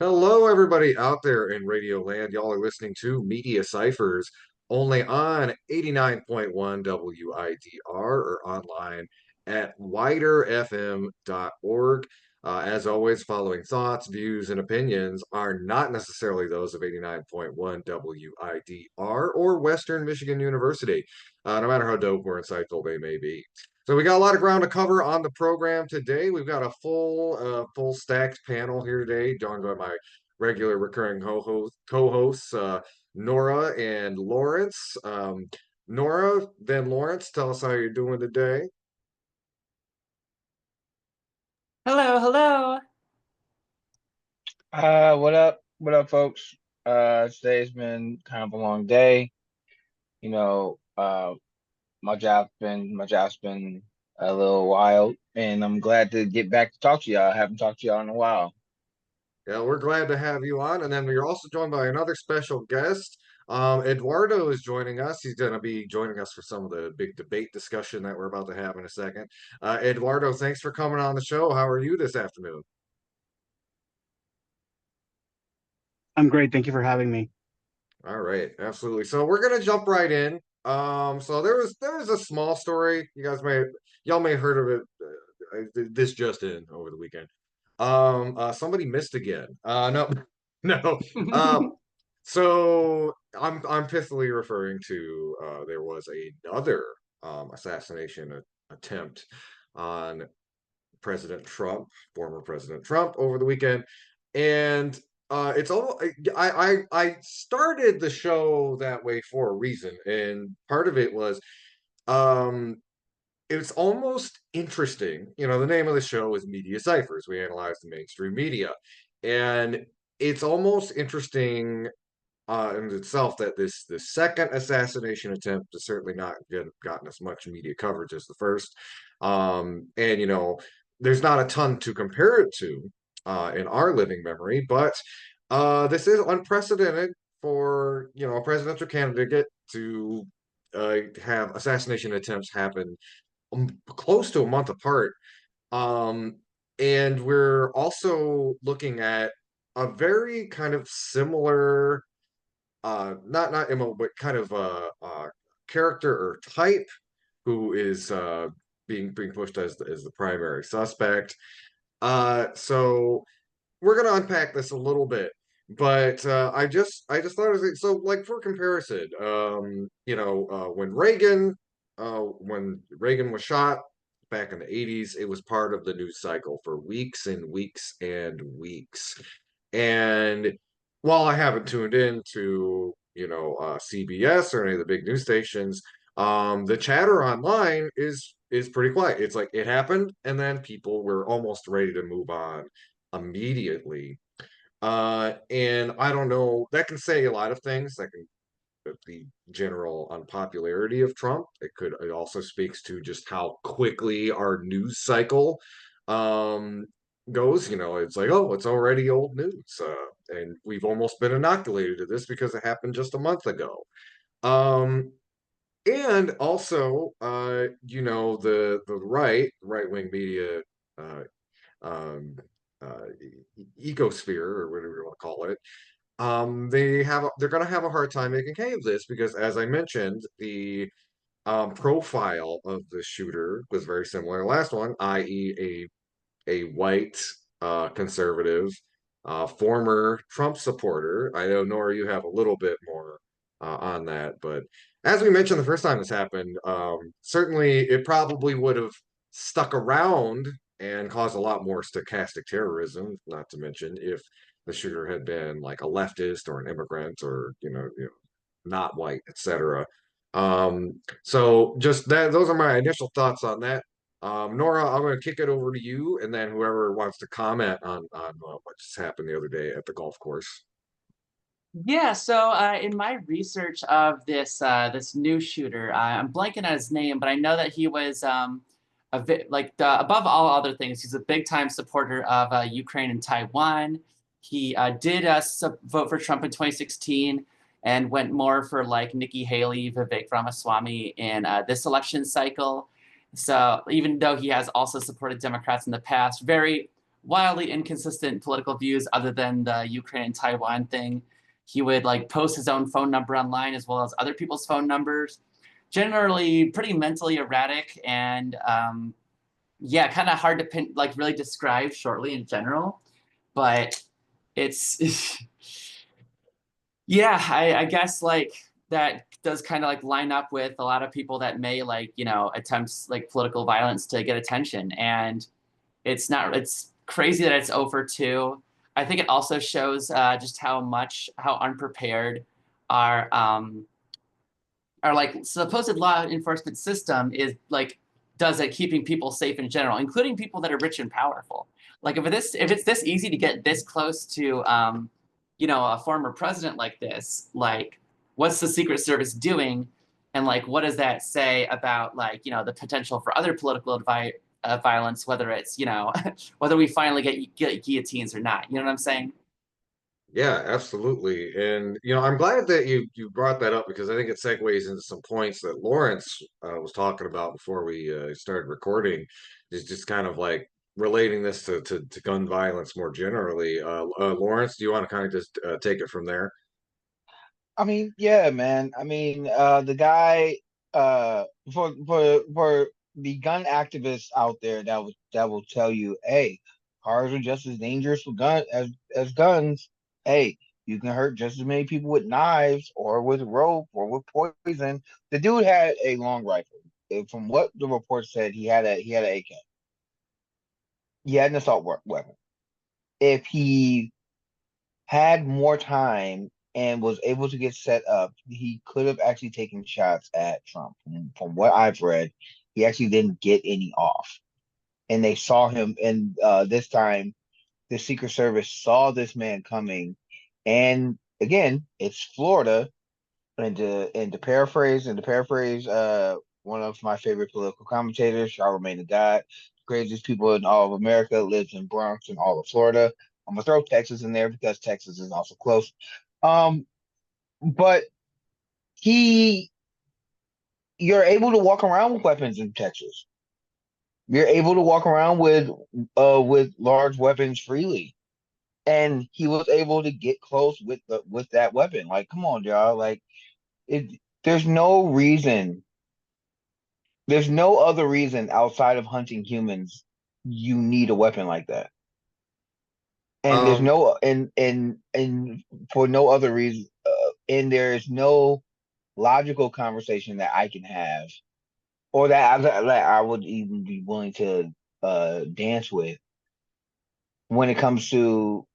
Hello, everybody out there in Radio Land. Y'all are listening to Media Cyphers only on 89.1 WIDR or online at widerfm.org. As always, following thoughts, views, and opinions are not necessarily those of 89.1 WIDR or Western Michigan University, no matter how dope or insightful they may be. So we got a lot of ground to cover on the program today. We've got a full stacked panel here today, joined by my regular recurring co-hosts, Nora and Lawrence. Nora, then Lawrence, tell us how you're doing today. Hello, hello. What up? What up, folks? Today's been kind of a long day. You know, my job's been a little wild, and I'm glad to get back to talk to y'all. I haven't talked to y'all in a while. Yeah, we're glad to have you on. And then we're also joined by another special guest. Eduardo is joining us. He's going to be joining us for some of the big debate discussion that we're about to have in a second. Eduardo, thanks for coming on the show. How are you this afternoon? I'm great. Thank you for having me. All right, absolutely. So we're gonna jump right in. So there was a small story. Y'all may have heard of it. This just in over the weekend. Somebody missed again. No, no. So I'm pithily referring to there was another assassination attempt on President Trump, former President Trump, over the weekend, and it's all I started the show that way for a reason, and part of it was um it's almost interesting. The name of the show is Media Ciphers. We analyze the mainstream media, and it's almost interesting in itself that the second assassination attempt has certainly not gotten as much media coverage as the first. And there's not a ton to compare it to in our living memory, but this is unprecedented for a presidential candidate to have assassination attempts happen close to a month apart. Um, and we're also looking at a very kind of similar not MO, but kind of character or type who is being pushed as the primary suspect. So we're gonna unpack this a little bit, but I just thought it was so, like, for comparison, when Reagan was shot back in the 80s, it was part of the news cycle for weeks and weeks and weeks. And while I haven't tuned in to CBS or any of the big news stations, the chatter online is pretty quiet. It's like it happened, and then people were almost ready to move on immediately. And I don't know, that can say a lot of things. That can the general unpopularity of Trump. It also speaks to just how quickly our news cycle um goes. It's like, oh, it's already old news. And we've almost been inoculated to this because it happened just a month ago. Um and also the right-wing media uh um uh ecosphere, or whatever you want to call it. They're going to have a hard time making hay of this because, as I mentioned, the profile of the shooter was very similar to the last one, i.e., a white conservative, former Trump supporter. I know, Nora, you have a little bit more on that, but as we mentioned the first time this happened, certainly it probably would have stuck around and caused a lot more stochastic terrorism, not to mention if the shooter had been like a leftist or an immigrant or not white, etc. So just that, those are my initial thoughts on that. Nora, I'm going to kick it over to you, and then whoever wants to comment on what just happened the other day at the golf course. Yeah, so in my research of this new shooter, I'm blanking on his name, but I know that he was above all other things, he's a big time supporter of Ukraine and Taiwan. He did vote for Trump in 2016 and went more for like Nikki Haley, Vivek Ramaswamy in this election cycle. So even though he has also supported Democrats in the past, very wildly inconsistent political views other than the Ukraine and Taiwan thing. He would like post his own phone number online as well as other people's phone numbers. Generally pretty mentally erratic and yeah, kind of hard to pin, like really describe shortly in general. But it's yeah, I guess like that does kind of like line up with a lot of people that may like, you know, attempts like political violence to get attention. And it's crazy that it's over 2. I think it also shows just how unprepared our like supposed law enforcement system is like does at keeping people safe in general, including people that are rich and powerful. Like if it's this easy to get this close to you know, a former president like this, like what's the Secret Service doing, and like what does that say about like, you know, the potential for other political violence, whether it's, you know, whether we finally get guillotines or not. You know what I'm saying? Yeah, absolutely. And I'm glad that you brought that up because I think it segues into some points that Lawrence was talking about before we started recording. Is just kind of like relating this to gun violence more generally. Lawrence, do you want to kind of just take it from there? I mean, yeah, man. I mean, the guy, for the gun activists out there that will tell you, hey, cars are just as dangerous for as guns. Hey, you can hurt just as many people with knives or with rope or with poison. The dude had a long rifle. From what the report said, he had an AK. He had an assault weapon. If he had more time and was able to get set up, he could have actually taken shots at Trump. And from what I've read, he actually didn't get any off. And they saw him, and this time the Secret Service saw this man coming. And again, it's Florida. And to paraphrase, one of my favorite political commentators, Charlemagne the God, craziest people in all of America, lives in Bronx and all of Florida. I'm gonna throw Texas in there because Texas is also close. Um, but he, you're able to walk around with weapons in Texas. You're able to walk around with large weapons freely, and he was able to get close with that weapon. Like, come on, y'all. Like, it. There's no reason. There's no other reason outside of hunting humans you need a weapon like that. And there's Um, no and for no other reason, and there's no logical conversation that I can have or that I would even be willing to dance with when it comes to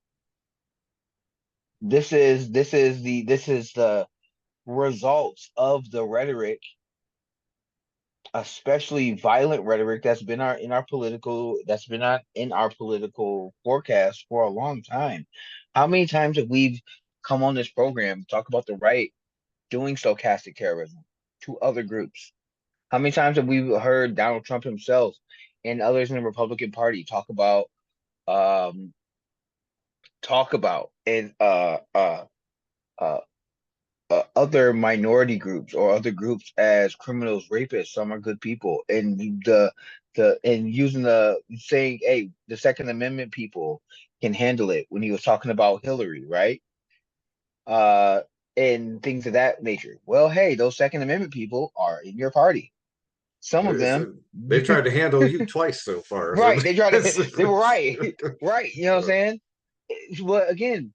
this is the results of the rhetoric, especially violent rhetoric that's been in our political forecast for a long time. How many times have we come on this program talk about the right doing stochastic terrorism to other groups? How many times have we heard Donald Trump himself and others in the Republican Party um talk about and uh other minority groups or other groups as criminals, rapists? Some are good people, and using the saying, "Hey, the Second Amendment people can handle it." When he was talking about Hillary, right? Uh, and things of that nature. Well, hey, those Second Amendment people are in your party. Some of it's, them, they've tried to handle you twice so far. So right? They were right, right. You know what I'm saying? Well, again,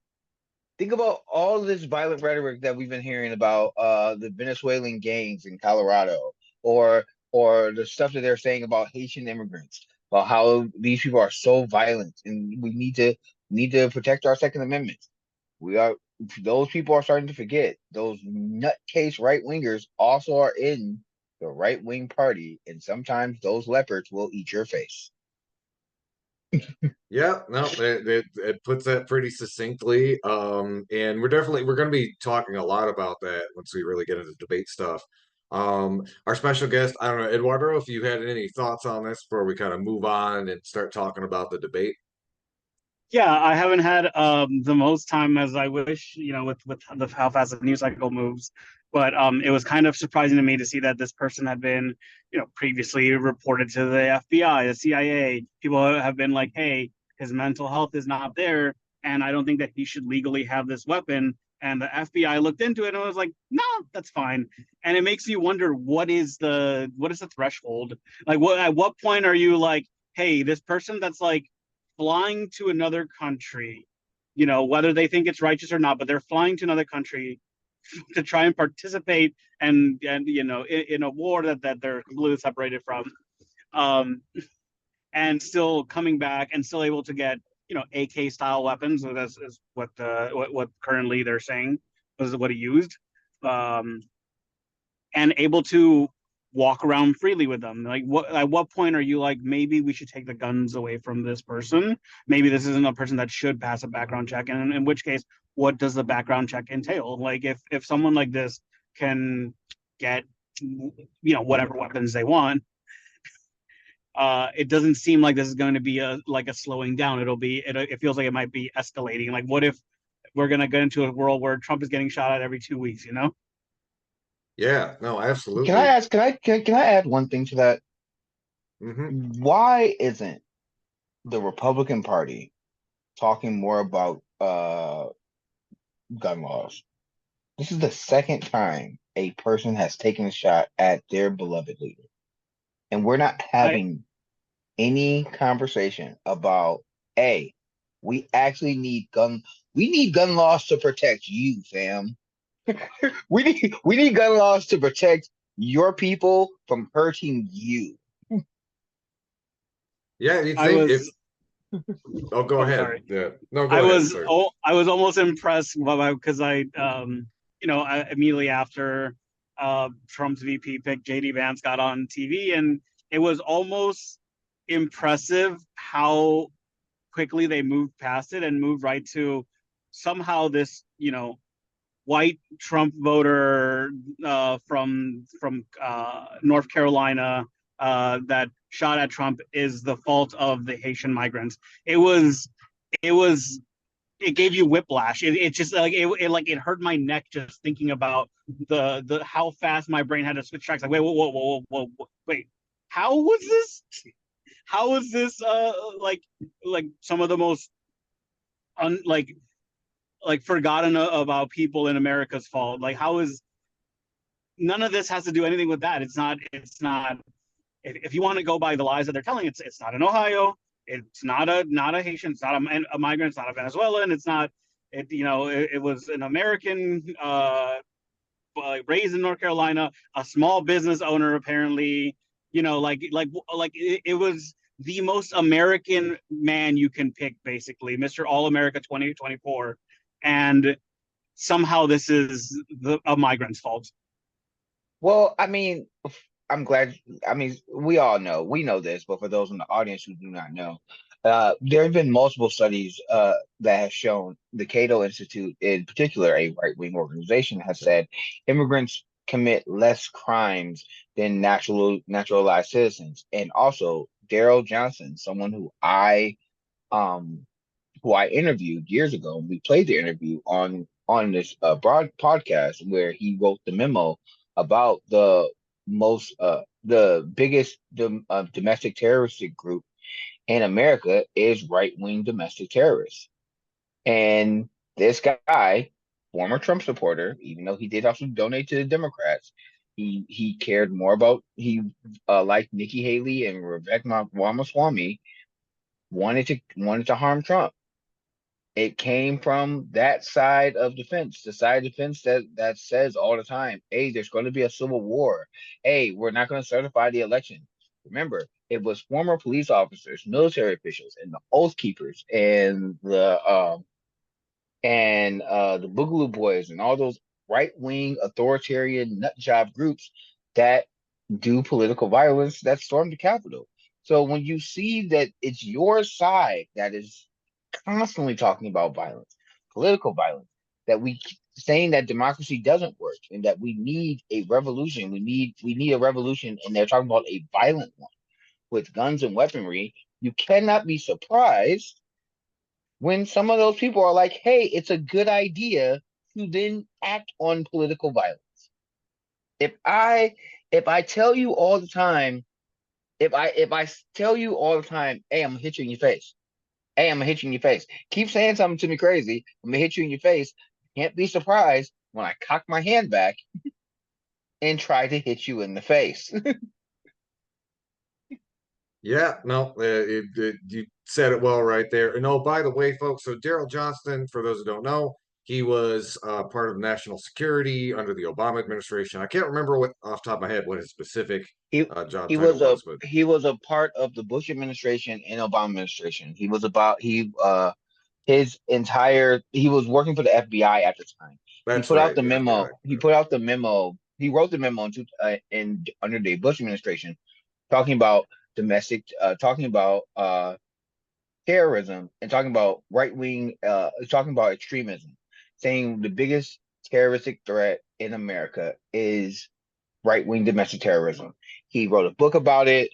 think about all this violent rhetoric that we've been hearing about the Venezuelan gangs in Colorado, or the stuff that they're saying about Haitian immigrants, about how these people are so violent, and we need to protect our Second Amendment. We are Those people are starting to forget those nutcase right wingers also are in the right wing party, and sometimes those leopards will eat your face. Yeah, no, it puts that pretty succinctly. And we're going to be talking a lot about that once we really get into debate stuff. Our special guest, I don't know, Eduardo, if you had any thoughts on this before we kind of move on and start talking about the debate. Yeah, I haven't had the most time as I wish, with how fast the news cycle moves. But it was kind of surprising to me to see that this person had been, previously reported to the FBI, the CIA. People have been like, hey, his mental health is not there, and I don't think that he should legally have this weapon. And the FBI looked into it and was like, no, that's fine. And it makes you wonder, what is the threshold? Like, at what point are you like, hey, this person that's like flying to another country, whether they think it's righteous or not, but they're flying to another country to try and participate and in a war that they're completely separated from, um, and still coming back and still able to get AK style weapons. So that's is what currently they're saying was what he used, and able to walk around freely with them. Like, at what point are you like, maybe we should take the guns away from this person? Maybe this isn't a person that should pass a background check, and in which case, what does the background check entail? Like, if someone like this can get whatever weapons they want, it doesn't seem like this is going to be a slowing down. It feels like it might be escalating. Like, what if we're going to get into a world where Trump is getting shot at every 2 weeks? Yeah, no, absolutely. Can I ask? Can I add one thing to that? Mm-hmm. Why isn't the Republican Party talking more about gun laws? This is the second time a person has taken a shot at their beloved leader, and we're not having any conversation about, hey, we actually need gun laws to protect you, fam. we need gun laws to protect your people from hurting you. Yeah, you I think was. Oh, go ahead. Sorry. Yeah. No, go I ahead, was sir. I was almost impressed because I immediately after Trump's VP pick, JD Vance got on TV, and it was almost impressive how quickly they moved past it and moved right to somehow this white Trump voter from North Carolina that shot at Trump is the fault of the Haitian migrants. It gave you whiplash. It just it hurt my neck just thinking about the how fast my brain had to switch tracks. Like, wait, whoa, wait, how was this? How is this like some of the most forgotten about people in America's fault? Like, how is none of this has to do anything with that? It's not. If you want to go by the lies that they're telling, it's not in Ohio. It's not a Haitian. It's not a migrant. It's not a Venezuelan. It's not. It was an American raised in North Carolina, a small business owner apparently. It was the most American man you can pick, basically, Mr. All America 2024, and somehow this is a migrant's fault. Well, I mean, I'm glad. I mean, we know this, but for those in the audience who do not know, there have been multiple studies that have shown the Cato Institute, in particular, a right-wing organization, has said immigrants commit less crimes than naturalized citizens. And also, Daryl Johnston, someone um who I interviewed years ago, and we played the interview on this broad podcast where he wrote the memo about the biggest domestic terroristic group in America is right-wing domestic terrorists. And this guy, former Trump supporter, even though he did also donate to the Democrats, he cared more about like Nikki Haley and Rebecca Ramaswamy wanted to harm Trump. It came from that side of defense, the side of defense that says all the time, hey, there's going to be a civil war. Hey, we're not going to certify the election. Remember, it was former police officers, military officials, and the Oath Keepers, and the Boogaloo Boys, and all those right wing authoritarian nut job groups that do political violence that stormed the Capitol. So when you see that it's your side that is constantly talking about violence, political violence, that we saying that democracy doesn't work and that we need a revolution. We need a revolution, and they're talking about a violent one with guns and weaponry. You cannot be surprised when some of those people are like, "Hey, it's a good idea to then act on political violence." If I tell you all the time, if I tell you all the time, "Hey, I'm gonna hit you in your face," Hey, I'm gonna hit you in your face. Keep saying something to me crazy. I'm gonna hit you in your face. Can't be surprised when I cock my hand back and try to hit you in the face. Yeah, no, you said it well right there. And oh, by the way, folks, so Daryl Johnston, for those who don't know, he was part of national security under the Obama administration. I can't remember what off the top of my head what his specific he job he title was a was, but he was a part of the Bush administration and Obama administration. He was working for the FBI at the time. He that's put out right, the the FBI. memo. He put out the memo. He wrote the memo in under the Bush administration, talking about talking about terrorism and talking about talking about extremism, saying the biggest terroristic threat in America is right wing domestic terrorism. He wrote a book about it.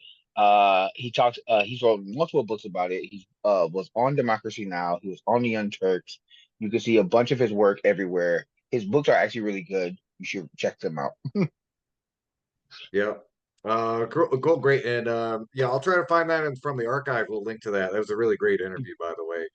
He's wrote multiple books about it. He was on Democracy Now. He was on the Young Turks. You can see a bunch of his work everywhere. His books are actually really good. You should check them out. Yeah. Cool, great. And yeah, I'll try to find that from the archive. We'll link to that. That was a really great interview, by the way.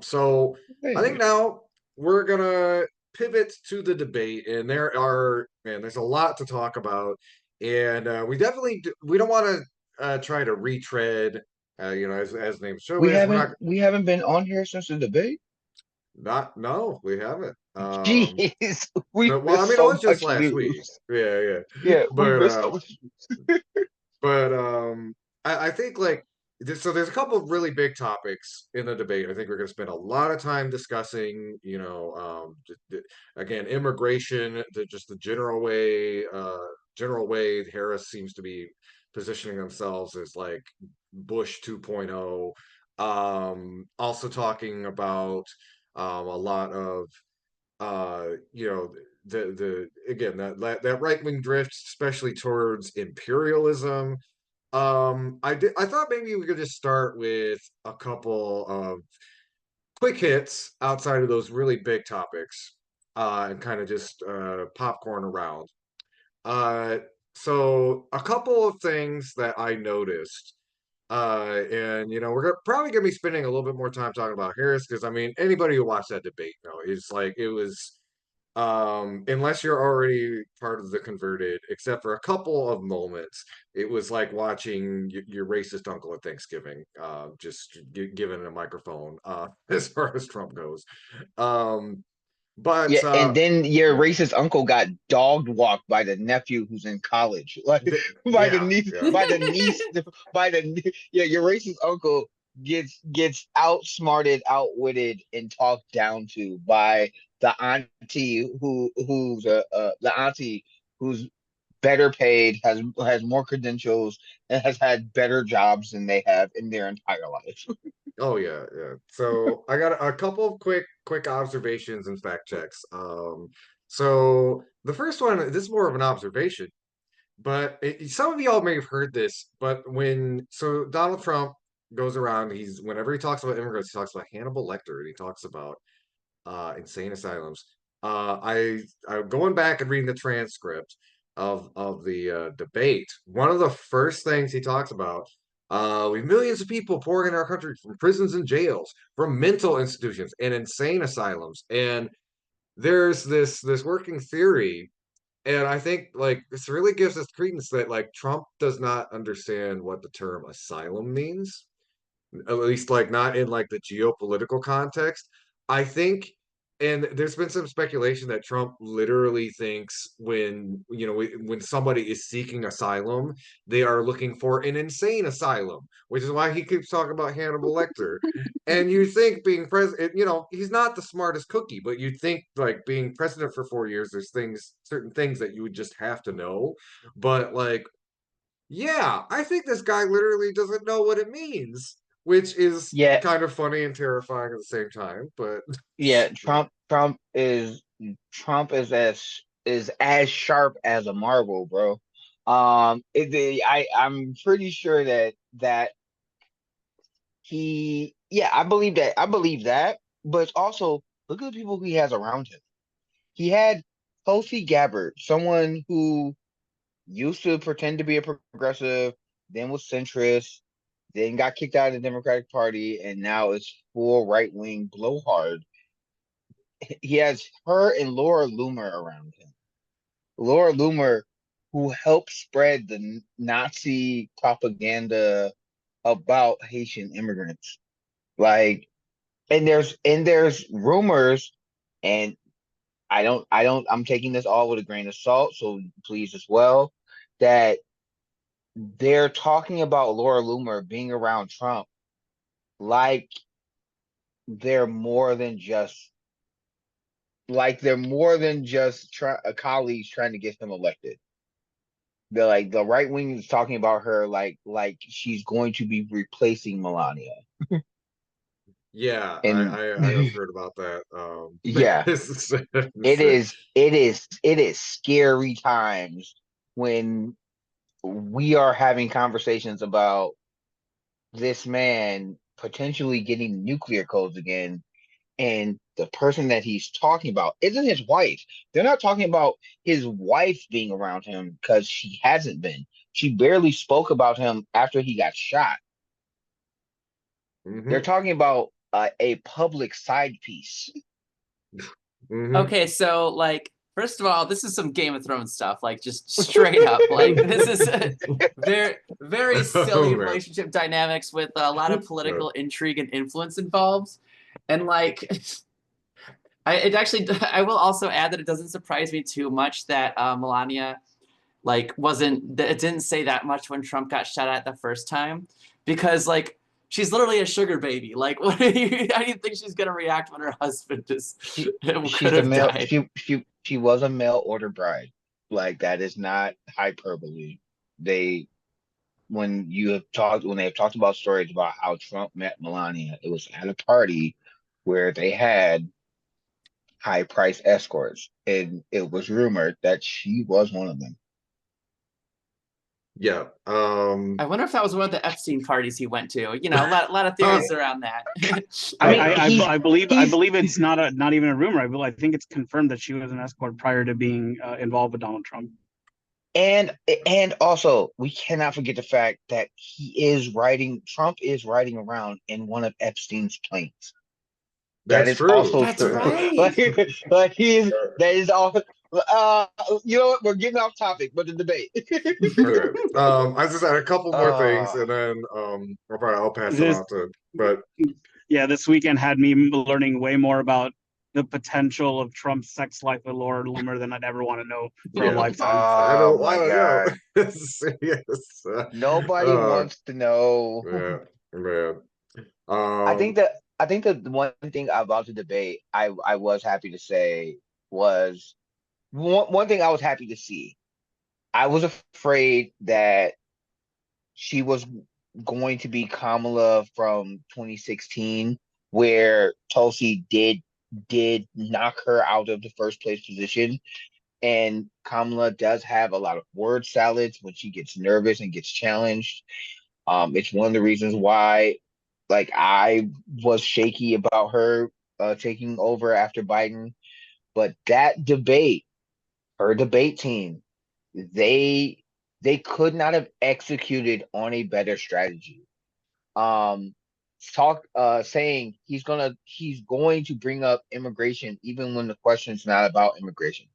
So I think Hey, now we're gonna pivot to the debate, and there's a lot to talk about, and we don't want to try to retread, as the name show is. We're not we haven't been on here since the debate. not no, we haven't. Jeez, we Well, I missed mean, it so was just much last week. news. Yeah, yeah, Yeah, we but missed so much. But I think like so there's a couple of really big topics in the debate. I think we're going to spend a lot of time discussing, again, immigration, just the general way Harris seems to be positioning themselves as like Bush 2.0. Also talking about a lot of the again that right wing drift, especially towards imperialism. I thought maybe we could just start with a couple of quick hits outside of those really big topics, and kind of just popcorn around. Uh, so a couple of things that I noticed. And probably gonna be spending a little bit more time talking about Harris because I mean anybody who watched that debate, it's like it was unless you're already part of the converted, except for a couple of moments, it was like watching your racist uncle at Thanksgiving, just given a microphone, as far as Trump goes. Um, Yeah, but and then your yeah, racist uncle got dog walked by the nephew who's in college, like yeah, yeah. yeah. Your racist uncle gets outsmarted, outwitted, and talked down to by the auntie the auntie who's better paid, has more credentials, and has had better jobs than they have in their entire life. Oh yeah, yeah. So I got a couple of quick observations and fact checks. So the first one, this is more of an observation. But some of y'all may have heard this, but Donald Trump goes around, whenever he talks about immigrants, he talks about Hannibal Lecter and he talks about insane asylums. I'm going back and reading the transcript of the debate. One of the first things he talks about, we have millions of people pouring in our country from prisons and jails, from mental institutions and insane asylums, and there's this working theory, and I think like this really gives us credence that like Trump does not understand what the term asylum means, at least like not in like the geopolitical context. I think, and there's been some speculation that Trump literally thinks when somebody is seeking asylum, they are looking for an insane asylum, which is why he keeps talking about Hannibal Lecter. And you think being president, he's not the smartest cookie, but you'd think like being president for 4 years, there's certain things that you would just have to know. But like, yeah, I think this guy literally doesn't know what it means, which is Yeah, kind of funny and terrifying at the same time. But yeah. yeah, Trump is as sharp as a marble, bro. I'm pretty sure that I believe that, but it's also look at the people he has around him. He had Tulsi Gabbard, someone who used to pretend to be a progressive, then was centrist, then got kicked out of the Democratic Party, and now is full right wing blowhard. He has her and Laura Loomer around him. Laura Loomer, who helped spread the Nazi propaganda about Haitian immigrants. Like, and there's rumors, and I'm taking this all with a grain of salt, so please as well, that they're talking about Laura Loomer being around Trump like they're more than just colleagues trying to get him elected. They're like the right wing is talking about her like she's going to be replacing Melania. Yeah, And I have heard about that. yeah, it is scary times when we are having conversations about this man potentially getting nuclear codes again, and the person that he's talking about isn't his wife. They're not talking about his wife being around him because she hasn't been. She barely spoke about him after he got shot. They're Mhm, talking about a public side piece. mhm. Okay, so like first of all, this is some Game of Thrones stuff, like just straight up. Like this is very very Oh silly man. relationship dynamics with a lot of Yeah. political intrigue and influence involved. And like it actually I will also add that it doesn't surprise me too much that Melania like wasn't it didn't say that much when Trump got shot at the first time, because like she's literally a sugar baby. Like what do you how do you think she's gonna react when her husband just She could she's a have male. died? She was a mail order bride. Like that is not hyperbole. They when they have talked about stories about how Trump met Melania, it was at a party where they had high price escorts, and it was rumored that she was one of them. Yeah. I wonder if that was one of the Epstein parties he went to. You know, lot of Uh, theories around that. I mean, I he's believe it's not even a rumor. I think it's confirmed that she was an escort prior to being involved with Donald Trump. and also we cannot forget the fact that Trump is riding around in one of Epstein's planes. That that's is true. also That's true. right. Like that is all. You know what? We're getting off topic, but the debate. Okay. I just had a couple more things, uh, and then I'll pass it This on to. But yeah, this weekend had me learning way more about the potential of Trump's sex life with Laura Loomer than I'd ever want to know for a yeah, lifetime. I oh don't my want to know. God. Yes. Nobody Uh, wants to know. yeah, man. I think that the one thing about the debate I was happy to say was one thing I was happy to see. I was afraid that she was going to be Kamala from 2016, where Tulsi did knock her out of the first place position. And Kamala does have a lot of word salads when she gets nervous and gets challenged. It's one of the reasons why, like, I was shaky about her taking over after Biden. But that debate, her debate team, they they could not have executed on a better strategy. Um, saying he's going to bring up immigration even when the question's not about immigration,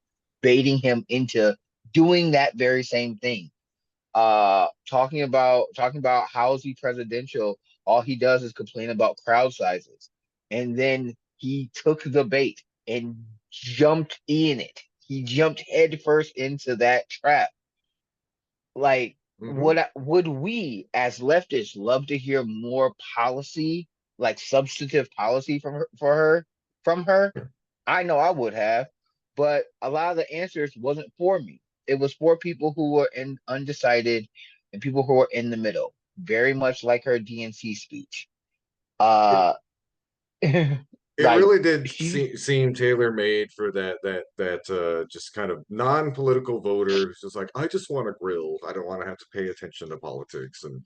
baiting him into doing that very same thing. Talking about how is he presidential, all he does is complain about crowd sizes, and then he took the bait and jumped in it. He jumped headfirst into that trap. Like, Mhm. would we as leftists love to hear more policy, like substantive policy from her? I know I would have, but a lot of the answers wasn't for me. It was for people who were undecided and people who were in the middle. Very much like her DNC speech. Uh, It like really did she, seem tailor-made for that just kind of non-political voter who's just like, I just want a grill. I don't want to have to pay attention to politics. And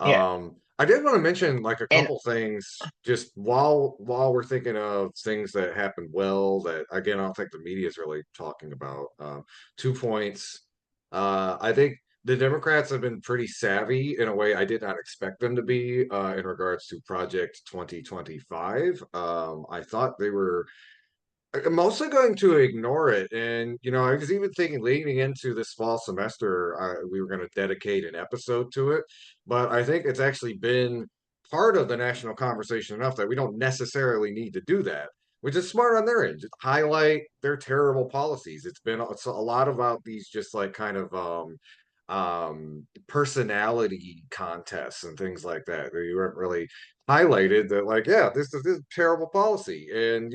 yeah, I did want to mention like a and couple things just while we're thinking of things that happened well that again I don't think the media is really talking about. 2 points. I think the Democrats have been pretty savvy in a way I did not expect them to be in regards to Project 2025. I thought they were mostly going to ignore it. And, I was even thinking leading into this fall semester, we were going to dedicate an episode to it. But I think it's actually been part of the national conversation enough that we don't necessarily need to do that, which is smart on their end. Just highlight their terrible policies. It's a lot about these just like kind of personality contests and things like that. You weren't really highlighted that, like, yeah, this is terrible policy. And,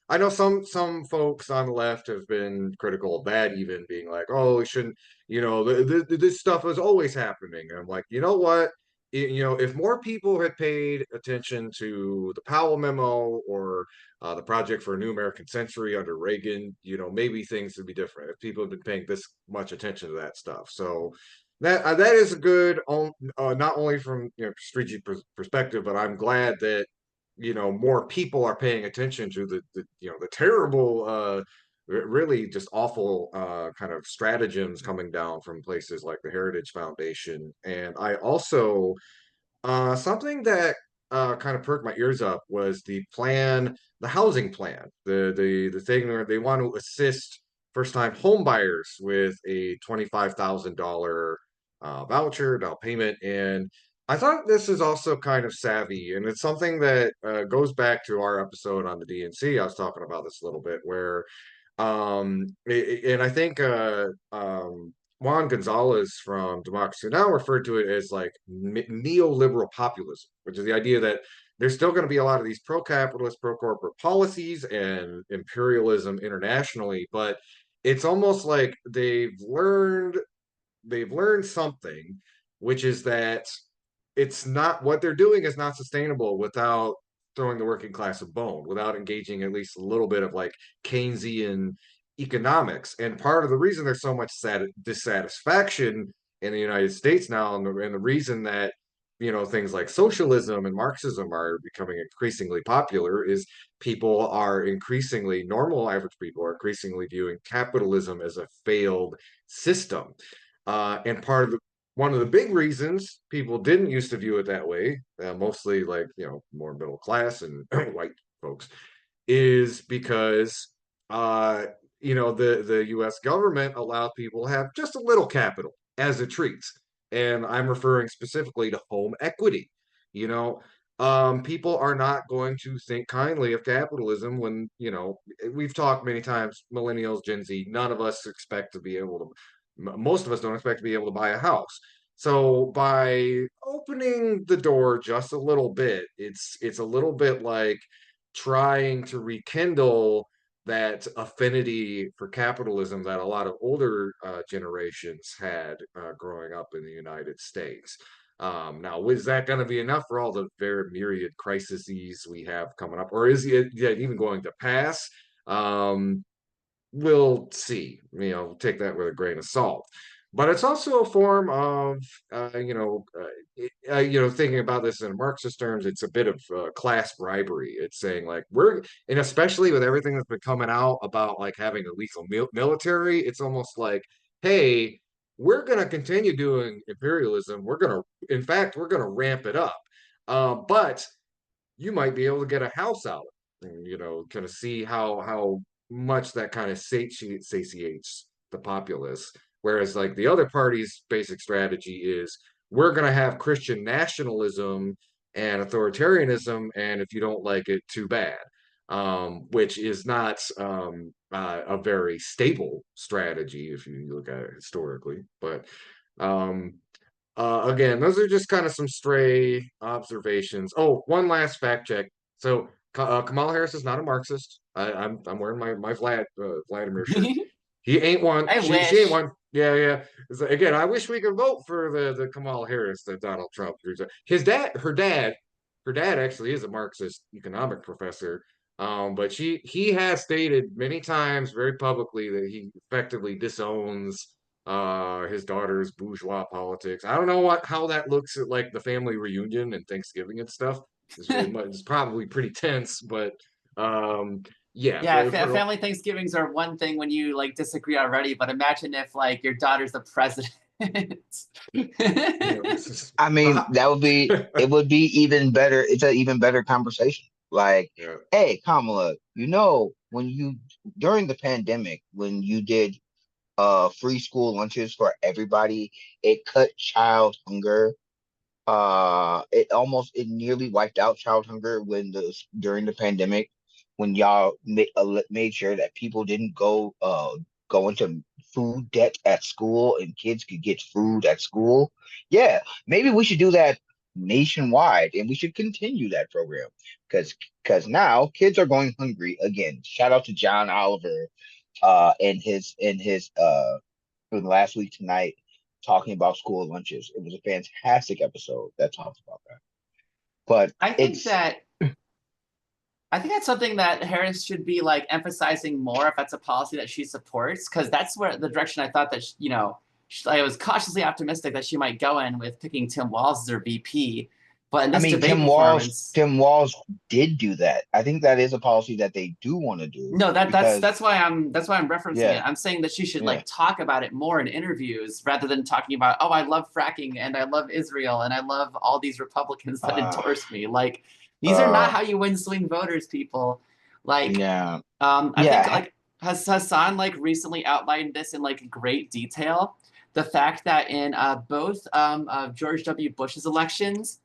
I know some folks on the left have been critical of that, even being like, "Oh, it shouldn't," this stuff is always happening. And I'm like, you know what? If more people had paid attention to the Powell memo or the Project for a New American Century under Reagan, maybe things would be different if people had been paying this much attention to that stuff. So that is a good, not only from strategic perspective, but I'm glad that more people are paying attention to the terrible really just awful kind of stratagems coming down from places like the Heritage Foundation. And I also something that kind of perked my ears up was the housing plan, the thing where they want to assist first-time home buyers with a $25,000 voucher down payment. And I thought this is also kind of savvy, and it's something that goes back to our episode on the DNC. I was talking about this a little bit, where and I think Juan Gonzalez from Democracy Now! Referred to it as like neoliberal populism, which is the idea that there's still going to be a lot of these pro-capitalist, pro-corporate policies and imperialism internationally, but it's almost like they've learned something, which is that it's not what they're doing is not sustainable without throwing the working class a bone, without engaging at least a little bit of like Keynesian economics. And part of the reason there's so much dissatisfaction in the United States now, and the reason that things like socialism and Marxism are becoming increasingly popular, is normal average people are increasingly viewing capitalism as a failed system. And one of the big reasons people didn't used to view it that way, mostly like, more middle class and white folks, is because, the US government allowed people to have just a little capital as a treat. And I'm referring specifically to home equity. You know, People are not going to think kindly of capitalism when, we've talked many times, millennials, Gen Z, none of us expect to be able to most of us don't expect to be able to buy a house. So by opening the door just a little bit, it's a little bit like trying to rekindle that affinity for capitalism that a lot of older generations had growing up in the United States. Now, is that going to be enough for all the very myriad crises we have coming up, or is it even going to pass? We'll see. Take that with a grain of salt. But it's also a form of, thinking about this in Marxist terms, it's a bit of class bribery. It's saying like and especially with everything that's been coming out about like having a lethal military, it's almost like, hey, we're going to continue doing imperialism. In fact, we're going to ramp it up. But you might be able to get a house out, and kind of see how much that kind of satiates the populace. Whereas like the other party's basic strategy is, we're going to have Christian nationalism and authoritarianism, and if you don't like it, too bad. Which is not a very stable strategy if you look at it historically. But again, those are just kind of some stray observations. Oh, one last fact check. So Kamala Harris is not a Marxist. I'm wearing my Vladimir shirt. He ain't one. I She ain't wish. one. Yeah, yeah. Again, I wish we could vote for the Kamala Harris that Donald Trump. Her dad actually is a Marxist economic professor. But he has stated many times very publicly that he effectively disowns his daughter's bourgeois politics. I don't know how that looks at like the family reunion and Thanksgiving and stuff. It's probably pretty tense, but yeah. Yeah, family Thanksgivings are one thing when you like disagree already, but imagine if like your daughter's the president. I mean, that would be, it would be even better. It's an even better conversation. Like, Yeah. hey, Kamala, when you, during the pandemic, when you did free school lunches for everybody, it cut child hunger. It nearly wiped out child hunger during the pandemic, when y'all made sure that people didn't go into food debt at school and kids could get food at school. Yeah, maybe we should do that nationwide, and we should continue that program, because now kids are going hungry again. Shout out to John Oliver, in last week tonight, talking about school lunches. It was a fantastic episode that talked about that. But I think that's something that Harris should be like emphasizing more if that's a policy that she supports, because that's where the direction I thought that I was cautiously optimistic that she might go in with picking Tim Walz as her VP. But in this debate performance, Tim Walz did do that. I think that is a policy that they do want to do. No, that's why I'm referencing Yeah. it. I'm saying that she should Yeah. like talk about it more in interviews rather than talking about, oh, I love fracking and I love Israel and I love all these Republicans that endorse me. Like, these are not how you win swing voters, people. Like, Yeah. I think like Hassan like recently outlined this in like great detail. The fact that in both George W. Bush's elections,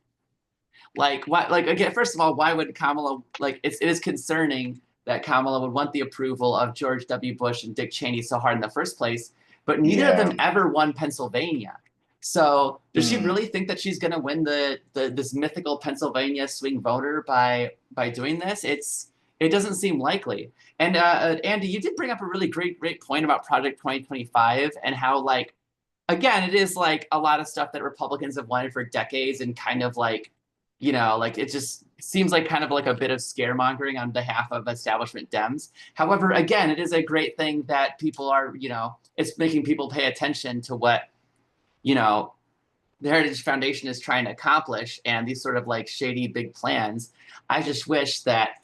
like why, like again, first of all, why would Kamala, like it is concerning that Kamala would want the approval of George W. Bush and Dick Cheney so hard in the first place, but neither of them ever won Pennsylvania. So does she really think that she's going to win this mythical Pennsylvania swing voter by doing this? It doesn't seem likely. And Andy, you did bring up a really great point about Project 2025 and how, like, again, it is like a lot of stuff that Republicans have wanted for decades, and kind of like, like it just seems like kind of like a bit of scaremongering on behalf of establishment Dems. However, again, it is a great thing that people are, it's making people pay attention to what, the Heritage Foundation is trying to accomplish, and these sort of like shady big plans. I just wish that,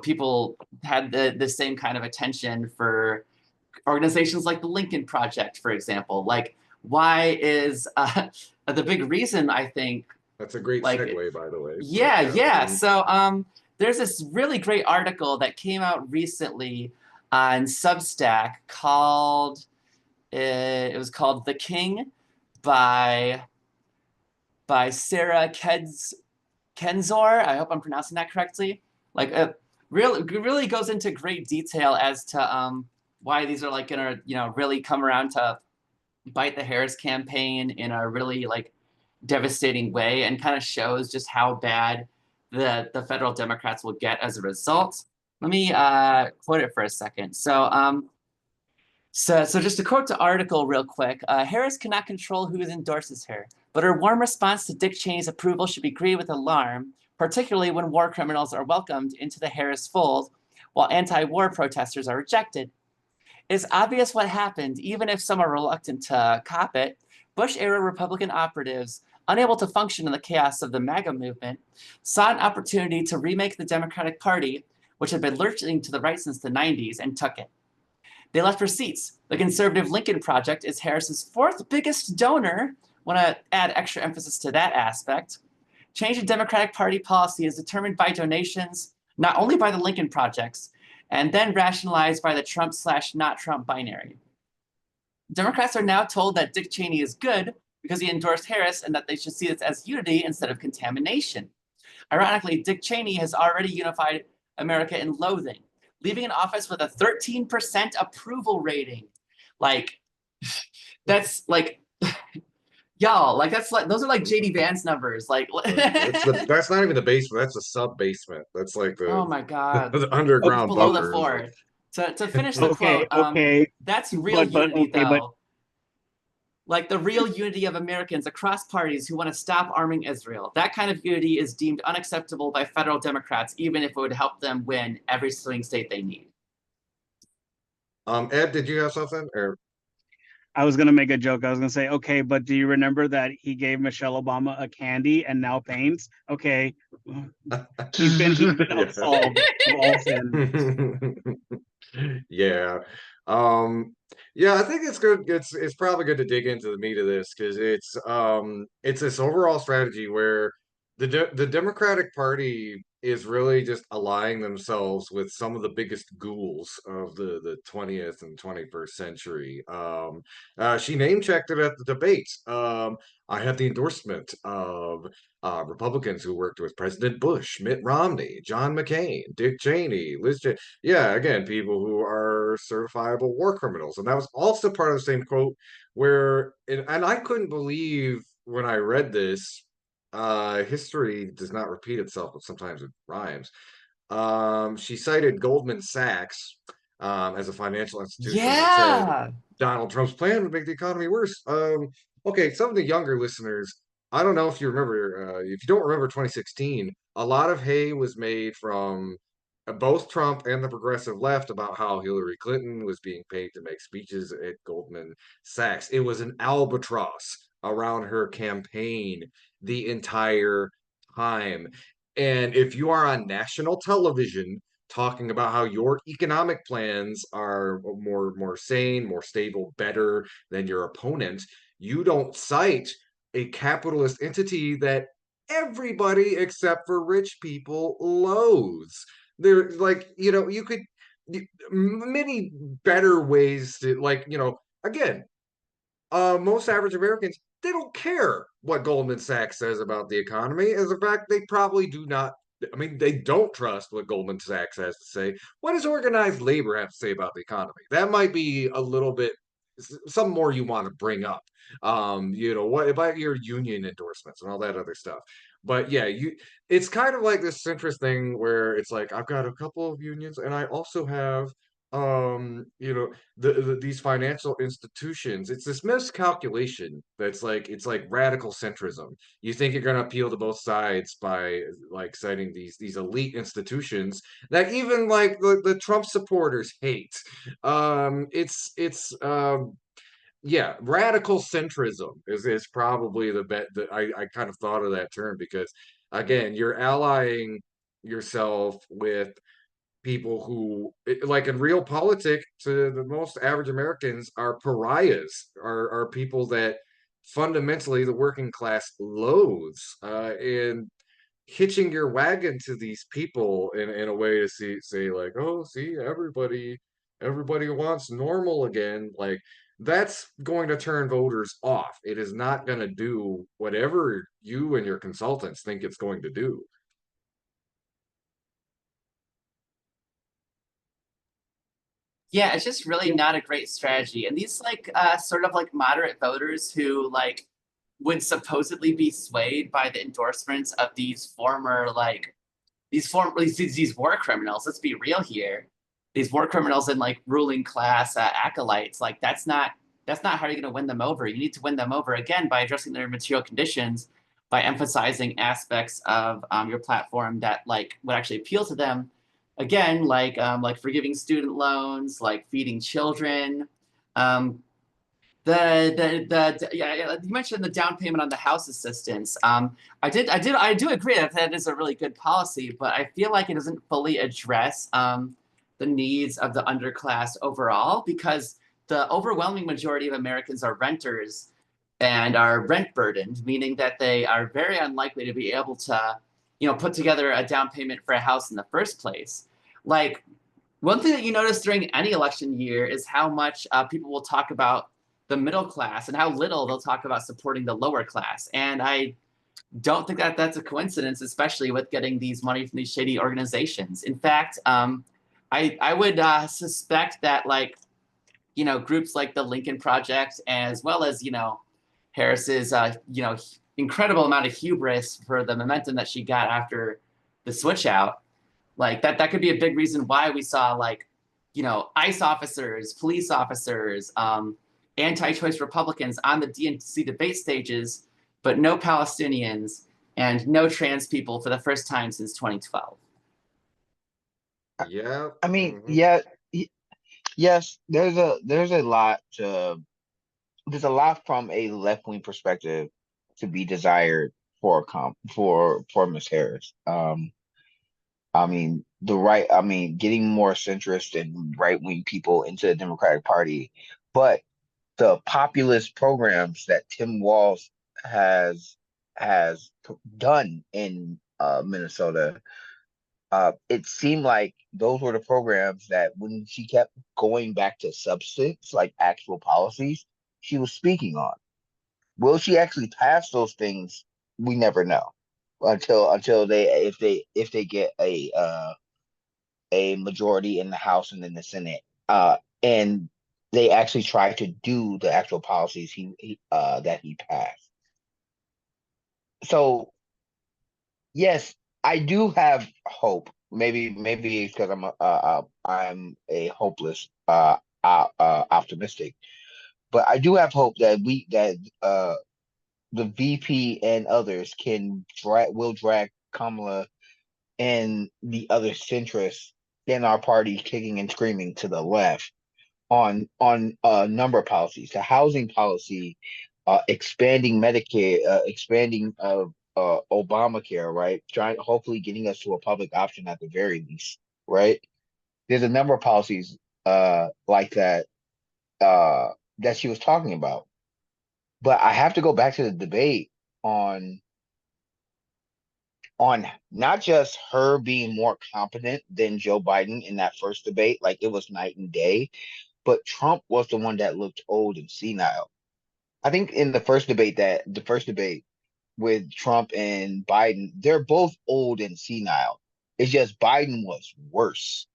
people had the same kind of attention for organizations like the Lincoln Project, for example. Like, why is the big reason, I think, that's a great segue, by the way. Yeah. So there's this really great article that came out recently on Substack called, it was called "The King" by Sarah Kenzor. I hope I'm pronouncing that correctly. Like, really goes into great detail as to why these are like gonna, really come around to bite the Harris campaign in a really like devastating way, and kind of shows just how bad the federal Democrats will get as a result. Let me quote it for a second. So just to quote the article real quick, Harris cannot control who endorses her, but her warm response to Dick Cheney's approval should be greeted with alarm, particularly when war criminals are welcomed into the Harris fold, while anti-war protesters are rejected. It's obvious what happened, even if some are reluctant to cop it. Bush-era Republican operatives, unable to function in the chaos of the MAGA movement, saw an opportunity to remake the Democratic Party, which had been lurching to the right since the 90s, and took it. They left receipts. The conservative Lincoln Project is Harris's fourth biggest donor. Want to add extra emphasis to that aspect. Change in Democratic Party policy is determined by donations, not only by the Lincoln Projects, and then rationalized by the Trump/not Trump binary. Democrats are now told that Dick Cheney is good because he endorsed Harris, and that they should see this as unity instead of contamination. Ironically, Dick Cheney has already unified America in loathing, leaving an office with a 13% approval rating. Like, that's like, y'all, like that's like, those are like JD Vance numbers. Like, that's not even the basement. That's a sub basement. That's like the, oh my God, the underground below bunker. the floor. To finish the quote, that's real unity, though. Like the real unity of Americans across parties who want to stop arming Israel. That kind of unity is deemed unacceptable by federal Democrats, even if it would help them win every swing state they need. Ed, did you have something? Or I was gonna make a joke. I was gonna say, okay, but do you remember that he gave Michelle Obama a candy and now paints? Okay, he's been absolved of all sin. Yeah. Yeah, I think it's good. It's probably good to dig into the meat of this because it's this overall strategy where the Democratic Party is really just allying themselves with some of the biggest ghouls of the 20th and 21st century. She name checked it at the debate. I have the endorsement of Republicans who worked with President Bush, Mitt Romney, John McCain, Dick Cheney, Liz Cheney. Yeah, again, people who are certifiable war criminals. And that was also part of the same quote where, and I couldn't believe when I read this, history does not repeat itself, but sometimes it rhymes. She cited Goldman Sachs as a financial institution that said Yeah. Donald Trump's plan would make the economy worse. Okay, some of the younger listeners, I don't know if you remember, if you don't remember 2016, a lot of hay was made from both Trump and the progressive left about how Hillary Clinton was being paid to make speeches at Goldman Sachs. It was an albatross around her campaign the entire time. And if you are on national television talking about how your economic plans are more sane, more stable, better than your opponent, you don't cite a capitalist entity that everybody except for rich people loathes. They're like, you could many better ways to again, most average Americans, they don't care what Goldman Sachs says about the economy. As a fact, they probably do not. I mean, they don't trust what Goldman Sachs has to say. What does organized labor have to say about the economy? That might be a little bit some more you want to bring up. What about your union endorsements and all that other stuff? But yeah, it's kind of like this centrist thing where it's like I've got a couple of unions and I also have these financial institutions. It's this miscalculation that's like it's like radical centrism. You think you're going to appeal to both sides by like citing these elite institutions that even like the Trump supporters hate. It's yeah, radical centrism is probably the bet that I kind of thought of that term because again, you're allying yourself with people who like in real politics to the most average Americans are pariahs, are people that fundamentally the working class loathes, and hitching your wagon to these people in a way to say like, oh, see, everybody wants normal again. Like that's going to turn voters off. It is not going to do whatever you and your consultants think it's going to do. Yeah, it's just really not a great strategy. And these like sort of like moderate voters who like would supposedly be swayed by the endorsements of these former like these war criminals. Let's be real here. These war criminals and like ruling class acolytes. Like that's not how you're going to win them over. You need to win them over again by addressing their material conditions, by emphasizing aspects of your platform that like would actually appeal to them. Again, like forgiving student loans, like feeding children. Um, yeah, you mentioned the down payment on the house assistance. I do agree that that is a really good policy, but I feel like it doesn't fully address the needs of the underclass overall because the overwhelming majority of Americans are renters and are rent burdened, meaning that they are very unlikely to be able to, put together a down payment for a house in the first place. Like one thing that you notice during any election year is how much people will talk about the middle class and how little they'll talk about supporting the lower class. And I don't think that that's a coincidence, especially with getting these money from these shady organizations. In fact, I would suspect that like groups like the Lincoln Project, as well as Harris's incredible amount of hubris for the momentum that she got after the switch out, like that could be a big reason why we saw like ICE officers, police officers, anti-choice Republicans on the DNC debate stages, but no Palestinians and no trans people for the first time since 2012. Yeah. I mean, Hmm. yeah, yes, there's a lot from a left wing perspective to be desired for Miss Harris. I mean, getting more centrist and right wing people into the Democratic Party But the populist programs that Tim Walz has done in Minnesota, it seemed like those were the programs that when she kept going back to substance, like actual policies, she was speaking on. Will she actually pass those things? We never know until they get a majority in the House and in the Senate, and they actually try to do the actual policies that he passed. So yes, I do have hope. Maybe it's because I'm a hopeless optimistic, but I do have hope that the VP and others will drag Kamala and the other centrists in our party kicking and screaming to the left on a number of policies, the housing policy, expanding Medicare, expanding Obamacare, right? Trying hopefully getting us to a public option at the very least, right? There's a number of policies like that that she was talking about. But I have to go back to the debate on not just her being more competent than Joe Biden in that first debate, like it was night and day, but Trump was the one that looked old and senile. I think in the first debate with Trump and Biden, they're both old and senile. It's just Biden was worse.